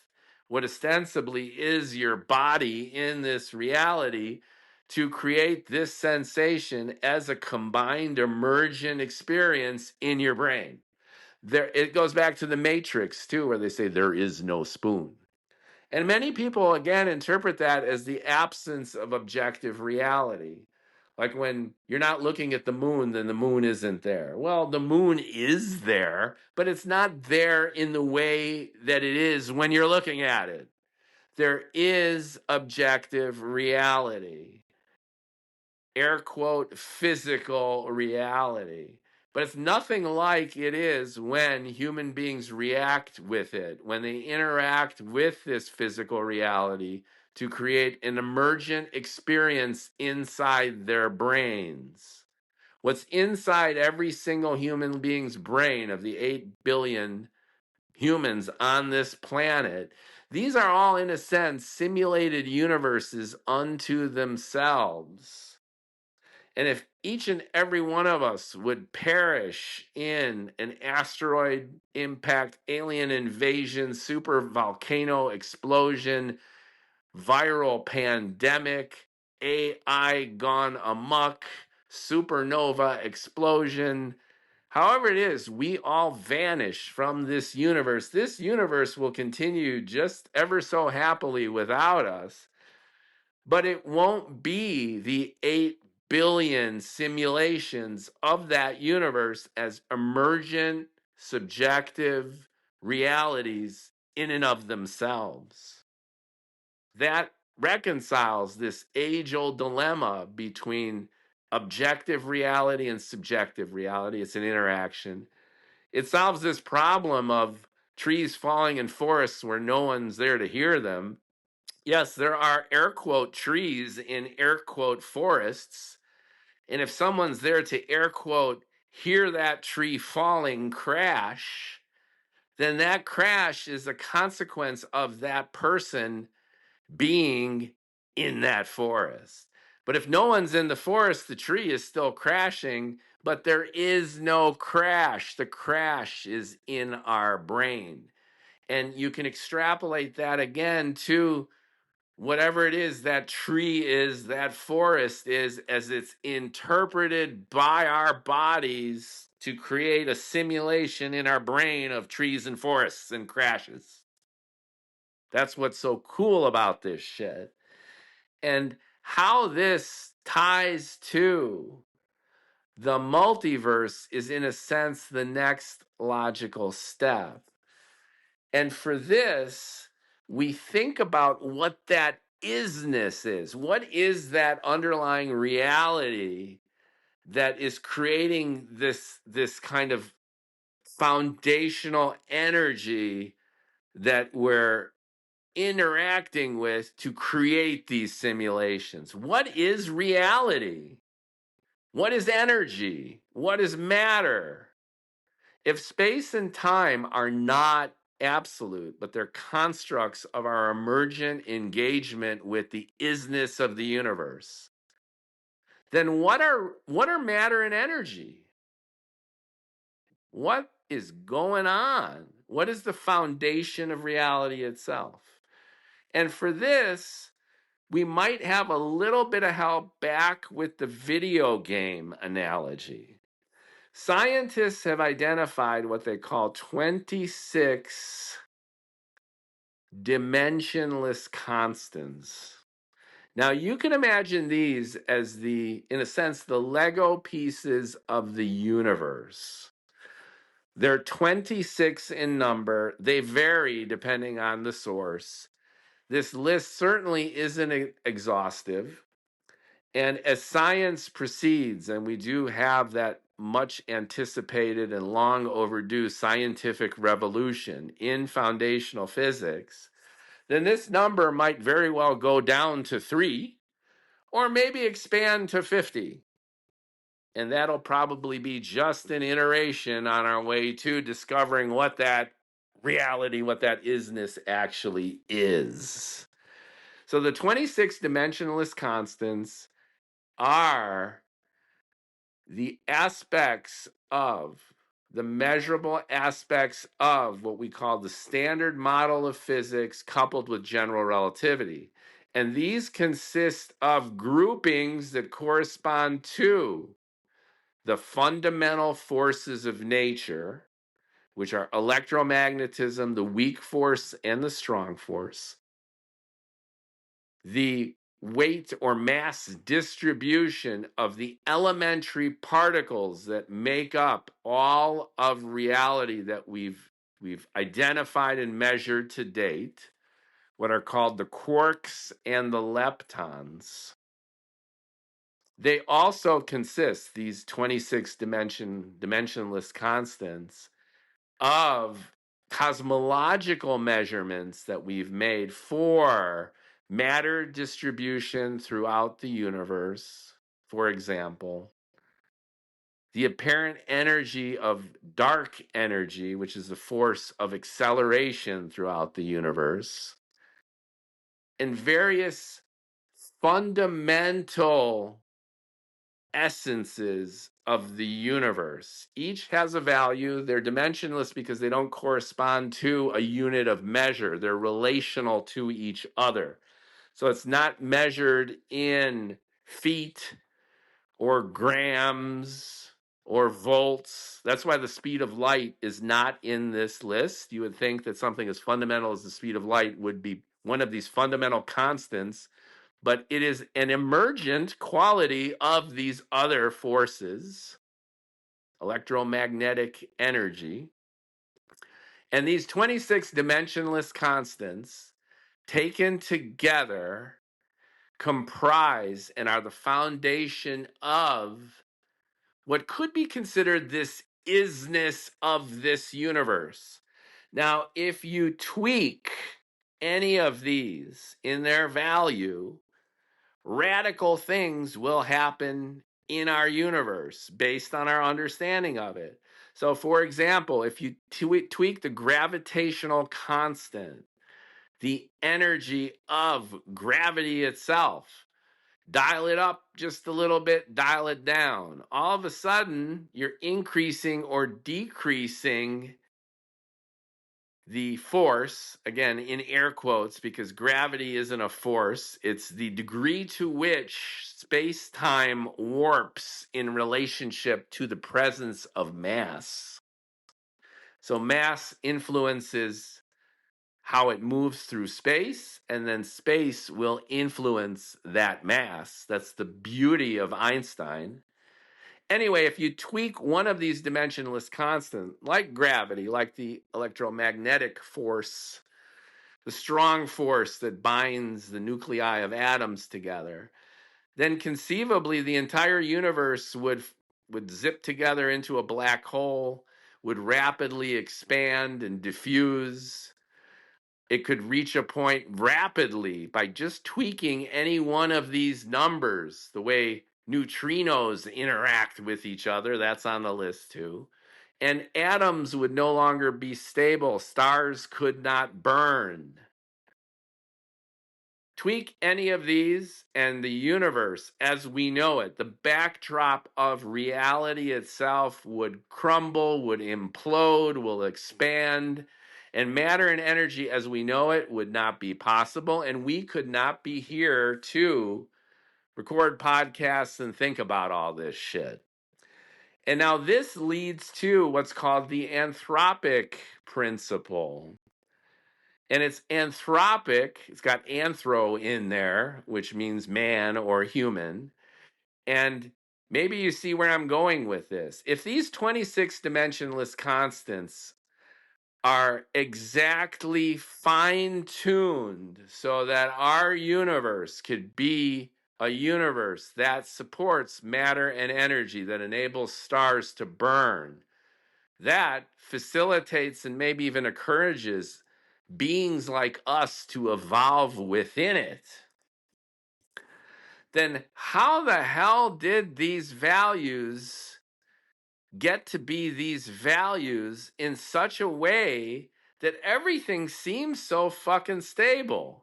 what ostensibly is your body in this reality to create this sensation as a combined emergent experience in your brain. It goes back to the Matrix too, where they say there is no spoon. And many people again interpret that as the absence of objective reality. Like when you're not looking at the moon, then the moon isn't there. Well, the moon is there, but it's not there in the way that it is when you're looking at it. There is objective reality, air quote, physical reality. But it's nothing like it is when human beings react with it, when they interact with this physical reality to create an emergent experience inside their brains. What's inside every single human being's brain of the 8 billion humans on this planet, these are all, in a sense, simulated universes unto themselves. And if each and every one of us would perish in an asteroid impact, alien invasion, super volcano explosion, viral pandemic, AI gone amok, supernova explosion, however it is, we all vanish from this universe. This universe will continue just ever so happily without us, but it won't be the 8 billion simulations of that universe as emergent, subjective realities in and of themselves. That reconciles this age old dilemma between objective reality and subjective reality. It's an interaction. It solves this problem of trees falling in forests where no one's there to hear them. Yes, there are air quote trees in air quote forests. And if someone's there to air quote hear that tree falling crash, then that crash is a consequence of that person being in that forest. But if no one's in the forest, the tree is still crashing, but there is no crash. The crash is in our brain. And you can extrapolate that again to whatever it is that tree is, that forest is, as it's interpreted by our bodies to create a simulation in our brain of trees and forests and crashes. That's what's so cool about this shit. And how this ties to the multiverse is, in a sense, the next logical step. And for this, we think about what that isness is. What is that underlying reality that is creating this kind of foundational energy that we're interacting with to create these simulations? What is reality? What is energy? What is matter? If space and time are not absolute, but they're constructs of our emergent engagement with the isness of the universe, then what are matter and energy? What is going on? What is the foundation of reality itself? And for this, we might have a little bit of help back with the video game analogy. Scientists have identified what they call 26 dimensionless constants. Now, you can imagine these as in a sense, the Lego pieces of the universe. They're 26 in number. They vary depending on the source. This list certainly isn't exhaustive. And as science proceeds, and we do have that much anticipated and long overdue scientific revolution in foundational physics, then this number might very well go down to 3 or maybe expand to 50. And that'll probably be just an iteration on our way to discovering what that reality, what that isness actually is. So the 26 dimensionless constants are the aspects of the measurable aspects of what we call the standard model of physics coupled with general relativity. And these consist of groupings that correspond to the fundamental forces of nature, which are electromagnetism, the weak force, and the strong force, the weight or mass distribution of the elementary particles that make up all of reality that we've identified and measured to date, what are called the quarks and the leptons. They also consist, these 26 dimensionless constants, of cosmological measurements that we've made for matter distribution throughout the universe. For example, the apparent energy of dark energy, which is the force of acceleration throughout the universe, and various fundamental essences of the universe. Each has a value. They're dimensionless because they don't correspond to a unit of measure. They're relational to each other. So it's not measured in feet or grams or volts. That's why the speed of light is not in this list. You would think that something as fundamental as the speed of light would be one of these fundamental constants, but it is an emergent quality of these other forces, electromagnetic energy. And these 26 dimensionless constants, taken together, comprise and are the foundation of what could be considered this isness of this universe. Now, if you tweak any of these in their value, radical things will happen in our universe based on our understanding of it. So, for example, if you tweak the gravitational constant, the energy of gravity itself, dial it up just a little bit, dial it down, all of a sudden you're increasing or decreasing the force, again, in air quotes, because gravity isn't a force. It's the degree to which space-time warps in relationship to the presence of mass. So mass influences how it moves through space, and then space will influence that mass. That's the beauty of Einstein. Anyway, if you tweak one of these dimensionless constants, like gravity, like the electromagnetic force, the strong force that binds the nuclei of atoms together, then conceivably the entire universe would zip together into a black hole, would rapidly expand and diffuse. It could reach a point rapidly by just tweaking any one of these numbers, the way neutrinos interact with each other. That's on the list too. And atoms would no longer be stable. Stars could not burn. Tweak any of these, and the universe as we know it, the backdrop of reality itself, would crumble, would implode, will expand, and matter and energy as we know it would not be possible, and we could not be here to record podcasts and think about all this shit. And now this leads to what's called the anthropic principle. And it's anthropic. It's got anthro in there, which means man or human. And maybe you see where I'm going with this. If these 26 dimensionless constants are exactly fine-tuned so that our universe could be a universe that supports matter and energy, that enables stars to burn, that facilitates and maybe even encourages beings like us to evolve within it, then how the hell did these values get to be these values in such a way that everything seems so fucking stable?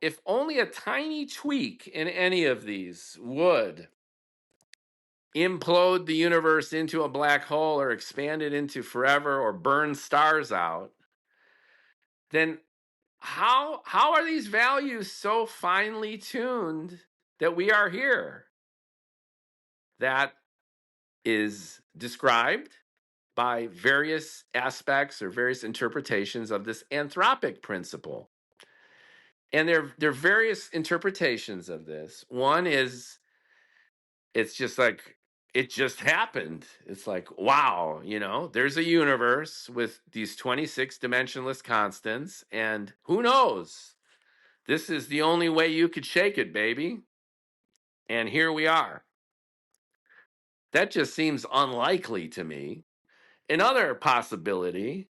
If only a tiny tweak in any of these would implode the universe into a black hole or expand it into forever or burn stars out, then how are these values so finely tuned that we are here? That is described by various aspects or various interpretations of this anthropic principle. And there are various interpretations of this. One is it's just like it just happened. It's like, wow, there's a universe with these 26 dimensionless constants, and who knows? This is the only way you could shake it, baby. And here we are. That just seems unlikely to me. Another possibility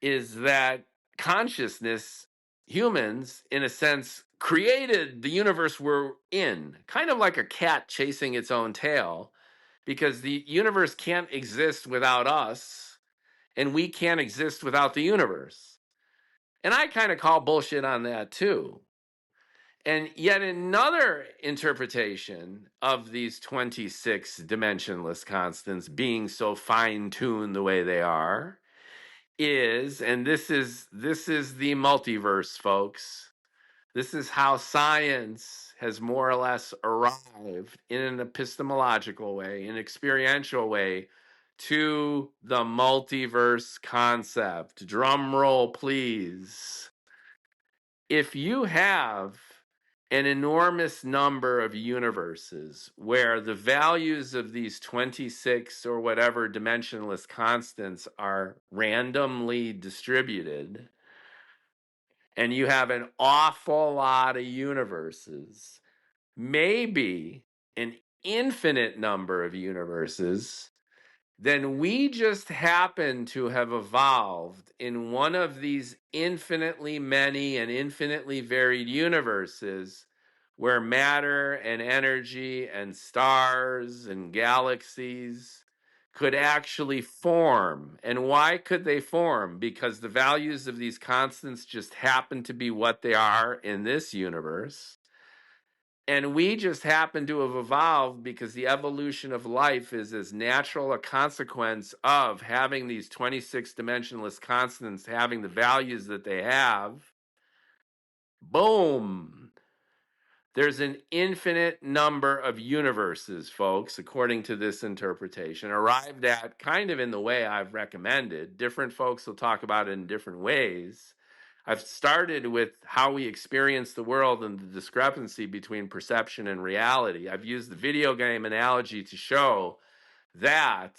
is that consciousness, humans, in a sense, created the universe we're in, kind of like a cat chasing its own tail, because the universe can't exist without us, and we can't exist without the universe. And I kind of call bullshit on that too. And yet another interpretation of these 26 dimensionless constants being so fine-tuned the way they are is, and this is the multiverse, folks. This is how science has more or less arrived in an epistemological way, an experiential way, to the multiverse concept. Drum roll, please. If you have an enormous number of universes where the values of these 26 or whatever dimensionless constants are randomly distributed, and you have an awful lot of universes, maybe an infinite number of universes, then we just happen to have evolved in one of these infinitely many and infinitely varied universes where matter and energy and stars and galaxies could actually form. And why could they form? Because the values of these constants just happen to be what they are in this universe. And we just happen to have evolved because the evolution of life is as natural a consequence of having these 26 dimensionless constants having the values that they have. Boom. There's an infinite number of universes, folks, according to this interpretation, arrived at kind of in the way I've recommended. Different folks will talk about it in different ways. I've started with how we experience the world and the discrepancy between perception and reality. I've used the video game analogy to show that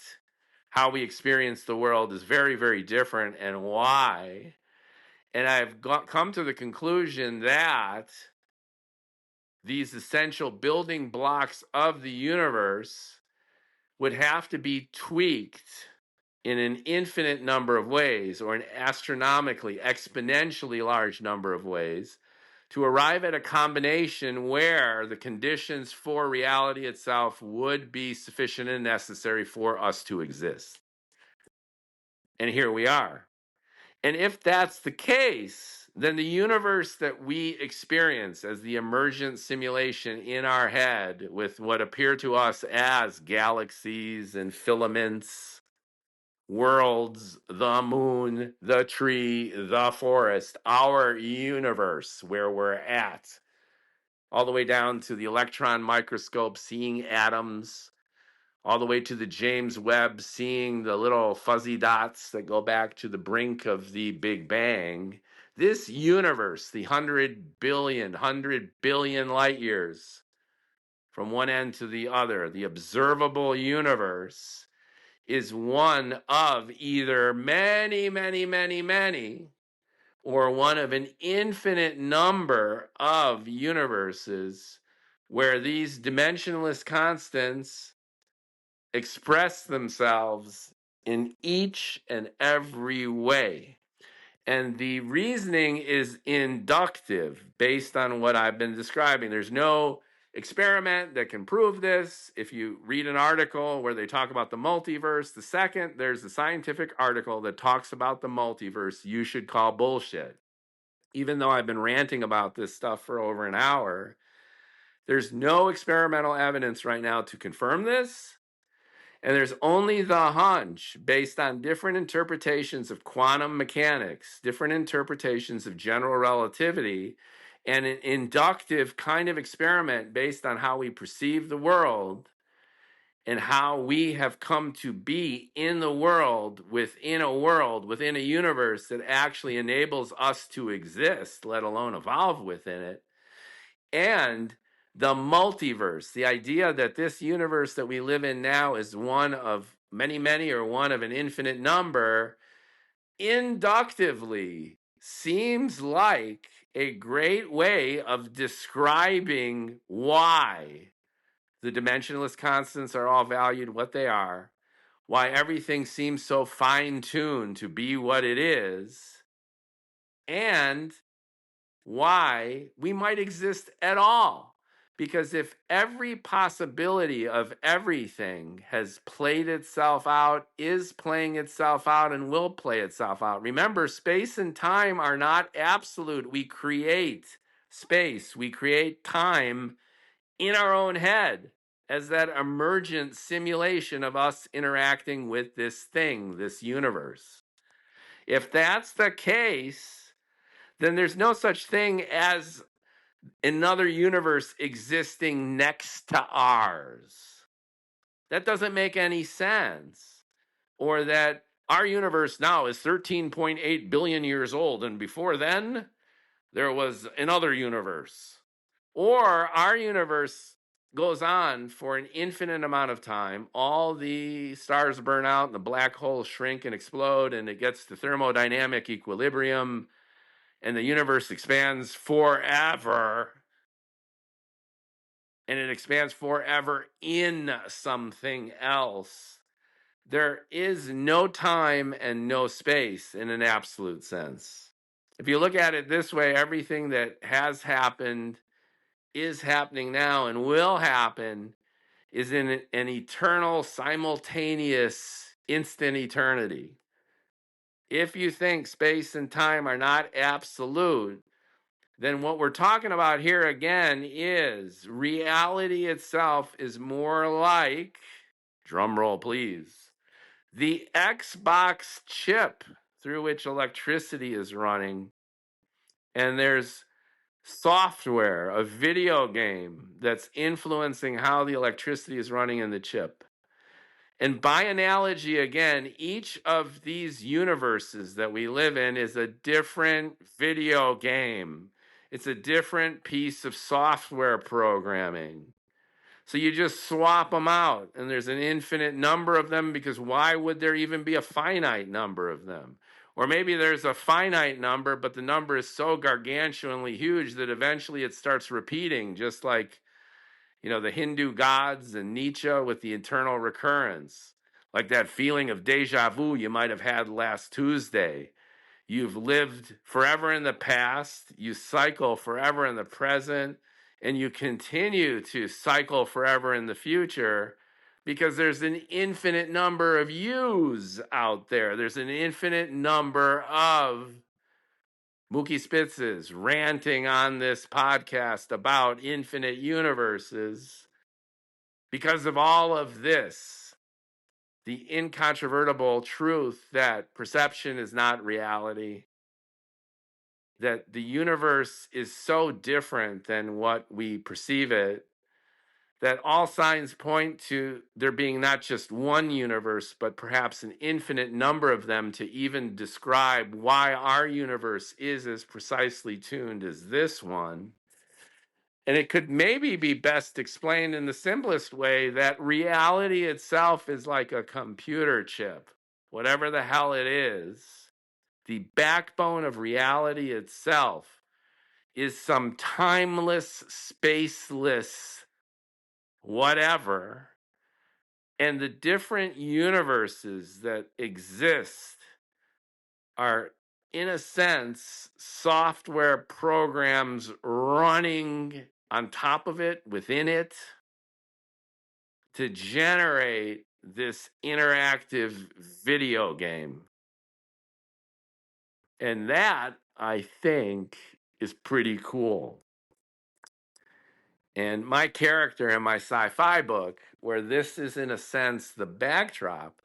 how we experience the world is very, very different and why. And I've come to the conclusion that these essential building blocks of the universe would have to be tweaked in an infinite number of ways, or an astronomically, exponentially large number of ways, to arrive at a combination where the conditions for reality itself would be sufficient and necessary for us to exist. And here we are. And if that's the case, then the universe that we experience as the emergent simulation in our head with what appear to us as galaxies and filaments, worlds, the moon, the tree, the forest, our universe where we're at, all the way down to the electron microscope, seeing atoms, all the way to the James Webb, seeing the little fuzzy dots that go back to the brink of the Big Bang. This universe, the 100 billion light years from one end to the other, the observable universe, is one of either many, many, many, many, or one of an infinite number of universes where these dimensionless constants express themselves in each and every way. And the reasoning is inductive based on what I've been describing. There's no experiment that can prove this. If you read an article where they talk about the multiverse, the second there's a scientific article that talks about the multiverse, you should call bullshit. Even though I've been ranting about this stuff for over an hour, there's no experimental evidence right now to confirm this. And there's only the hunch based on different interpretations of quantum mechanics, different interpretations of general relativity, and an inductive kind of experiment based on how we perceive the world. and how we have come to be in the world, within a universe that actually enables us to exist, let alone evolve within it, and the multiverse, the idea that this universe that we live in now is one of many, many, or one of an infinite number, inductively seems like a great way of describing why the dimensionless constants are all valued what they are, why everything seems so fine-tuned to be what it is, and why we might exist at all. Because if every possibility of everything has played itself out, is playing itself out, and will play itself out. Remember, space and time are not absolute. We create space, we create time in our own head as that emergent simulation of us interacting with this thing, this universe. If that's the case, then there's no such thing as another universe existing next to ours. That doesn't make any sense. Or that our universe now is 13.8 billion years old, and before then, there was another universe. Or our universe goes on for an infinite amount of time. All the stars burn out and the black holes shrink and explode, and it gets to thermodynamic equilibrium, and the universe expands forever. And it expands forever in something else. There is no time and no space in an absolute sense. If you look at it this way, everything that has happened, is happening now, and will happen is in an eternal, simultaneous, instant eternity. If you think space and time are not absolute, then what we're talking about here again is reality itself is more like, drum roll please, the Xbox chip through which electricity is running. And there's software, a video game that's influencing how the electricity is running in the chip. And by analogy, again, each of these universes that we live in is a different video game. It's a different piece of software programming. So you just swap them out, and there's an infinite number of them, because why would there even be a finite number of them? Or maybe there's a finite number, but the number is so gargantuanly huge that eventually it starts repeating, just like, the Hindu gods and Nietzsche with the eternal recurrence. Like that feeling of deja vu you might have had last Tuesday. You've lived forever in the past, you cycle forever in the present, and you continue to cycle forever in the future, because there's an infinite number of yous out there. There's an infinite number of Mookie Spitzes ranting on this podcast about infinite universes. Because of all of this, the incontrovertible truth that perception is not reality, that the universe is so different than what we perceive it, that all signs point to there being not just one universe, but perhaps an infinite number of them, to even describe why our universe is as precisely tuned as this one. And it could maybe be best explained in the simplest way that reality itself is like a computer chip, whatever the hell it is. The backbone of reality itself is some timeless, spaceless, whatever. And the different universes that exist are, in a sense, software programs running on top of it, within it, to generate this interactive video game. And that, I think, is pretty cool. And my character in my sci-fi book, where this is in a sense the backdrop,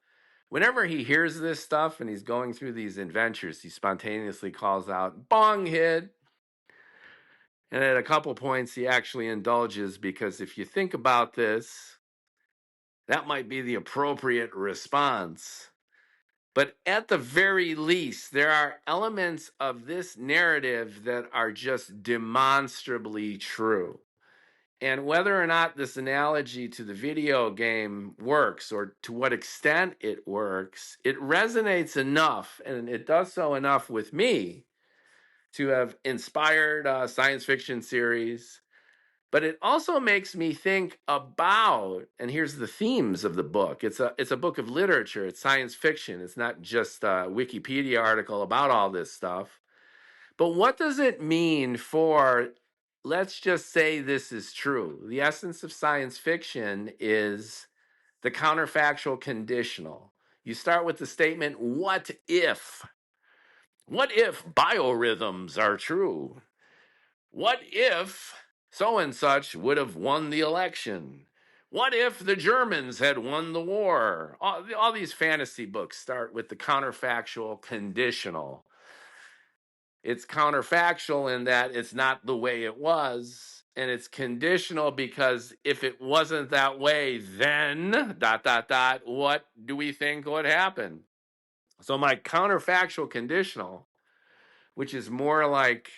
whenever he hears this stuff and he's going through these adventures, he spontaneously calls out, "Bong hit!" And at a couple points, he actually indulges, because if you think about this, That might be the appropriate response. But at the very least, there are elements of this narrative that are just demonstrably true. And whether or not this analogy to the video game works or to what extent it works, it resonates enough, and it does so enough with me to have inspired a science fiction series. But it also makes me think about, and here's the themes of the book. It's a book of literature. It's science fiction. It's not just a Wikipedia article about all this stuff. But what does it mean for, let's just say this is true? The essence of science fiction is the counterfactual conditional. You start with the statement, what if? What if biorhythms are true? What if so and such would have won the election? What if the Germans had won the war? All these fantasy books start with the counterfactual conditional. It's counterfactual in that it's not the way it was, and it's conditional because if it wasn't that way, then ... what do we think would happen? So my counterfactual conditional, which is more like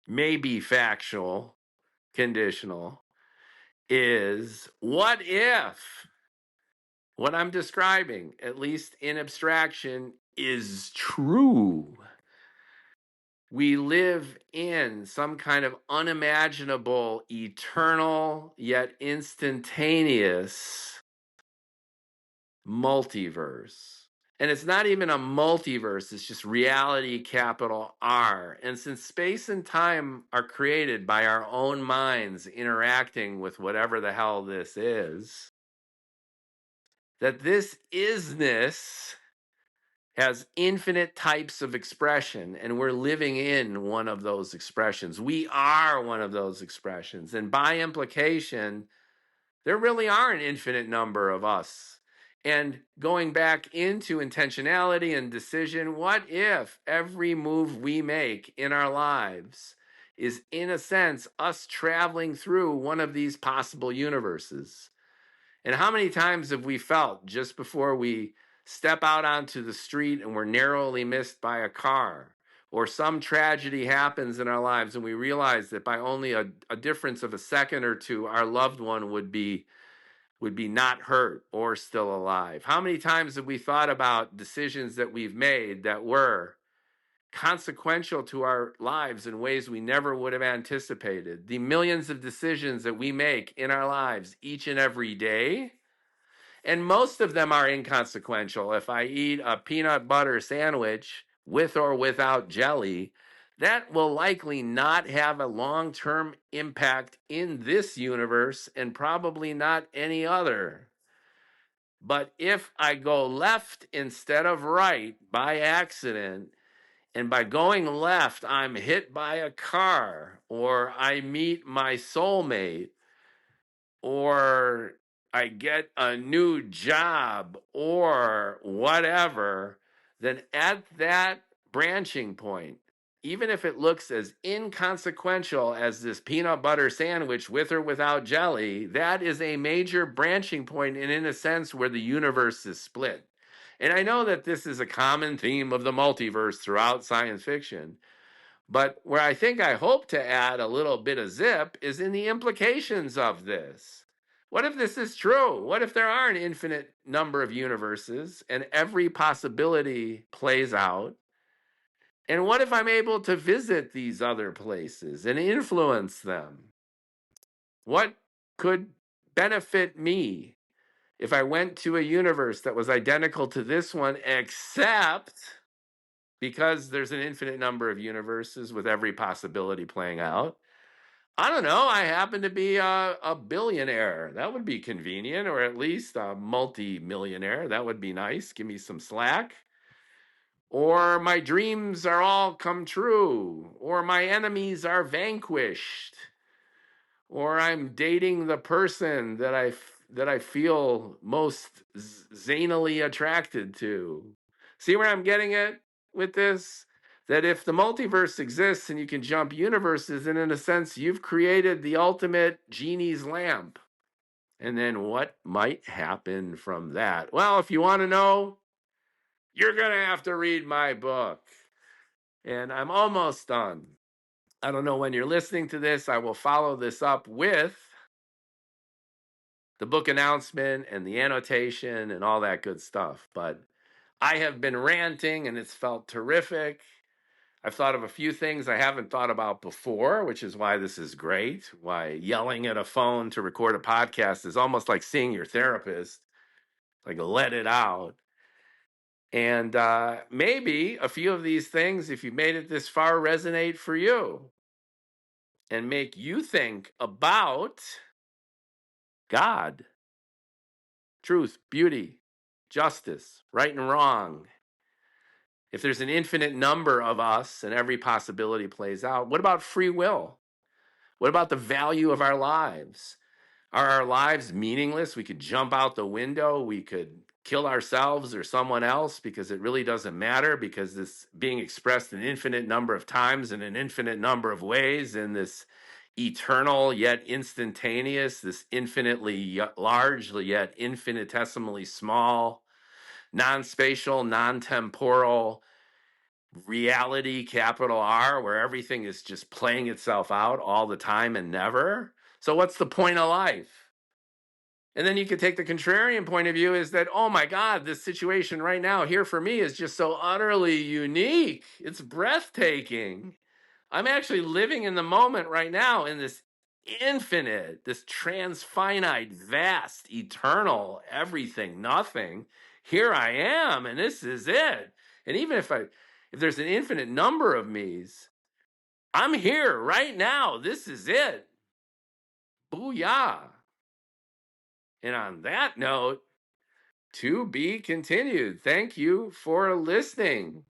maybe factual conditional, is what if what I'm describing, at least in abstraction, is true? We live in some kind of unimaginable, eternal, yet instantaneous multiverse. And it's not even a multiverse, it's just reality, capital R. And since space and time are created by our own minds interacting with whatever the hell this is, that this isness has infinite types of expression, and we're living in one of those expressions. We are one of those expressions. And by implication, there really are an infinite number of us. And going back into intentionality and decision, what if every move we make in our lives is, in a sense, us traveling through one of these possible universes? And how many times have we felt just before we step out onto the street and we're narrowly missed by a car, or some tragedy happens in our lives and we realize that by only a difference of a second or two, our loved one would be not hurt or still alive? How many times have we thought about decisions that we've made that were consequential to our lives in ways we never would have anticipated? The millions of decisions that we make in our lives each and every day, and most of them are inconsequential. If I eat a peanut butter sandwich with or without jelly, that will likely not have a long-term impact in this universe and probably not any other. But if I go left instead of right by accident, and by going left, I'm hit by a car, or I meet my soulmate, or I get a new job, or whatever, then at that branching point, even if it looks as inconsequential as this peanut butter sandwich with or without jelly, that is a major branching point, and in a sense where the universe is split. And I know that this is a common theme of the multiverse throughout science fiction. But where I hope to add a little bit of zip is in the implications of this. What if this is true? What if there are an infinite number of universes and every possibility plays out? And what if I'm able to visit these other places and influence them? What could benefit me if I went to a universe that was identical to this one, except because there's an infinite number of universes with every possibility playing out? I don't know. I happen to be a billionaire. That would be convenient, or at least a multi-millionaire. That would be nice. Give me some slack. Or my dreams are all come true. Or my enemies are vanquished. Or I'm dating the person that I feel most zanily attracted to. See where I'm getting at with this? That if the multiverse exists and you can jump universes, and in a sense, you've created the ultimate genie's lamp. And then what might happen from that? Well, if you want to know, you're going to have to read my book. And I'm almost done. I don't know when you're listening to this. I will follow this up with the book announcement and the annotation and all that good stuff. But I have been ranting and it's felt terrific. I've thought of a few things I haven't thought about before, which is why this is great. Why yelling at a phone to record a podcast is almost like seeing your therapist, like let it out. And maybe a few of these things, if you made it this far, resonate for you and make you think about God, truth, beauty, justice, right and wrong. If there's an infinite number of us and every possibility plays out, what about free will? What about the value of our lives? Are our lives meaningless? We could jump out the window. We could kill ourselves or someone else because it really doesn't matter, because it's being expressed an infinite number of times in an infinite number of ways in this eternal yet instantaneous, this infinitely large yet infinitesimally small, non-spatial, non-temporal reality, capital R, where everything is just playing itself out all the time and never. So what's the point of life? And then you could take the contrarian point of view, is that, oh my God, this situation right now here for me is just so utterly unique. It's breathtaking. I'm actually living in the moment right now in this infinite, this transfinite, vast, eternal, everything, nothing. Here I am, and this is it. And even if there's an infinite number of me's, I'm here right now. This is it. Booyah. And on that note, to be continued. Thank you for listening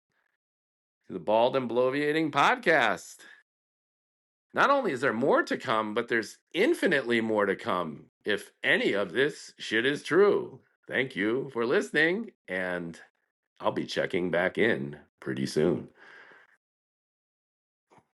to the Bald and Bloviating podcast. Not only is there more to come, but there's infinitely more to come if any of this shit is true. Thank you for listening, and I'll be checking back in pretty soon.